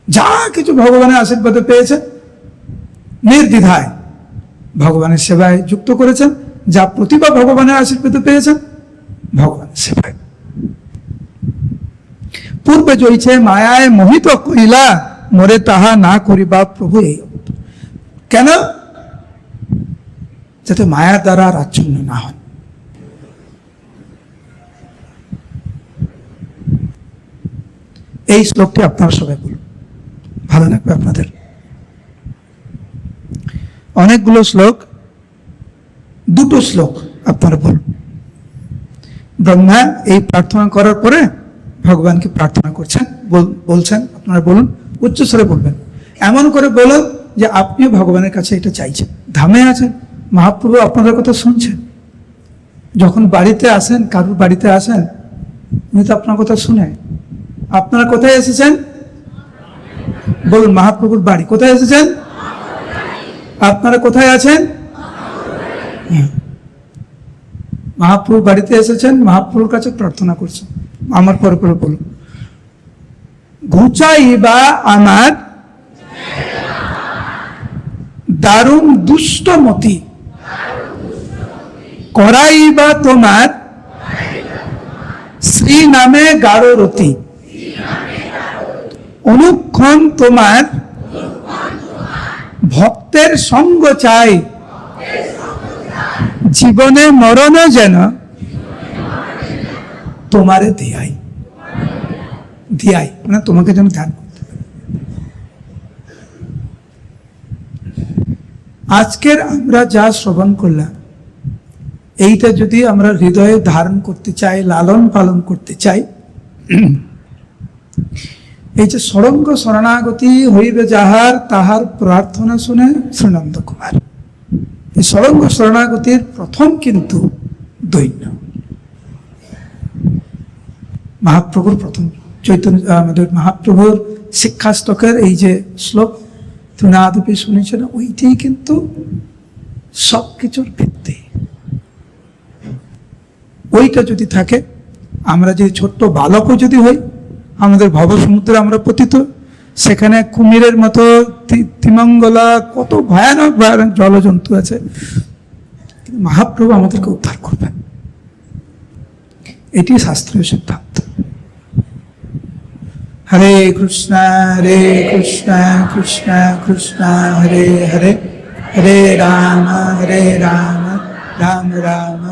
যা কিছু ভগবানের আশীর্বাদে পেয়েছেন নির্দ্বিধায় ভগবানের সেবায় যুক্ত করেছেন, যা প্রতিভা ভগবানের আশীর্বাদে পেয়েছেন ভগবানের সেবায়। পূর্বে জয়ছে মায়ায় মোহিত কইলা, মরে তাহা না করিবা প্রভু। এই কেন? যাতে মায়া দ্বারা আচ্ছন্ন না হন। এই শ্লোকটি আপনারা সবাই বলুন, ভালো লাগবে আপনাদের। অনেকগুলো শ্লোক, দুটো শ্লোক আপনারা বলুন। ব্রহ্মা এই প্রার্থনা করার পরে ভগবানকে প্রার্থনা করছেন, বলছেন, আপনারা বলুন, উচ্চস্বরে বলবেন, এমন করে বলুন যে আপনিও ভগবানের কাছে এটা চাইছেন। ধামে আছেন, মহাপ্রভু আপনাদের কথা শুনছেন। যখন বাড়িতে আসেন, কারুর বাড়িতে আসেন, উনি তো আপনার কথা শুনে। আপনারা কোথায় এসেছেন? বলুন, মহাপ্রভুর বাড়ি। কোথায় এসেছেন? আপনারা কোথায় আছেন? মহাপ্রভু বাড়িতে এসেছেন, মহাপ্রভুর কাছে প্রার্থনা করছেন। আমার পরে পরে বলুন, ঘুচাইবা আমার দারুণ দুষ্টমতি, করাইবা তোমার শ্রী নামে গাঢ়রতি, অনুক্ষণ তোমার ভক্তের সঙ্গ চাই, জীবনে মরণে যেন তোমারে দিয়াই। দিয়াই মানে তোমাকে যেন ধ্যান করতে পারি। আজকের আমরা যা শ্রবণ করলাম, এইটা যদি আমরা হৃদয়ে ধারণ করতে চাই, লালন পালন করতে চাই, এই যে সরঙ্গ শরণাগতি হইবে যাহার, তাহার প্রার্থনা শুনে শ্রীনন্দ কুমার। এই সরঙ্গ শরণাগতির প্রথম কিন্তু দৈন্য। মহাপ্রভুর প্রথম চৈতন্য, আমাদের মহাপ্রভুর শিক্ষাস্তকের এই যে শ্লোক তৃণাদপি শুনেছেন, ওইটাই কিন্তু সবকিছুর ভিত্তি। ওইটা যদি থাকে, আমরা যে ছোট্ট বালকও যদি হই, আমাদের ভবসমুদ্রে আমরা পতিত, সেখানে কুমিরের মতো তিমঙ্গলা কত ভয়ানক ভয়ানক জলজন্তু আছে, মহাপ্রভু আমাদেরকে উদ্ধার করবেন। এটি শাস্ত্রীয় সিদ্ধান্ত। হরে কৃষ্ণ কৃষ্ণ কৃষ্ণ হরে হরে, হরে রাম রাম রাম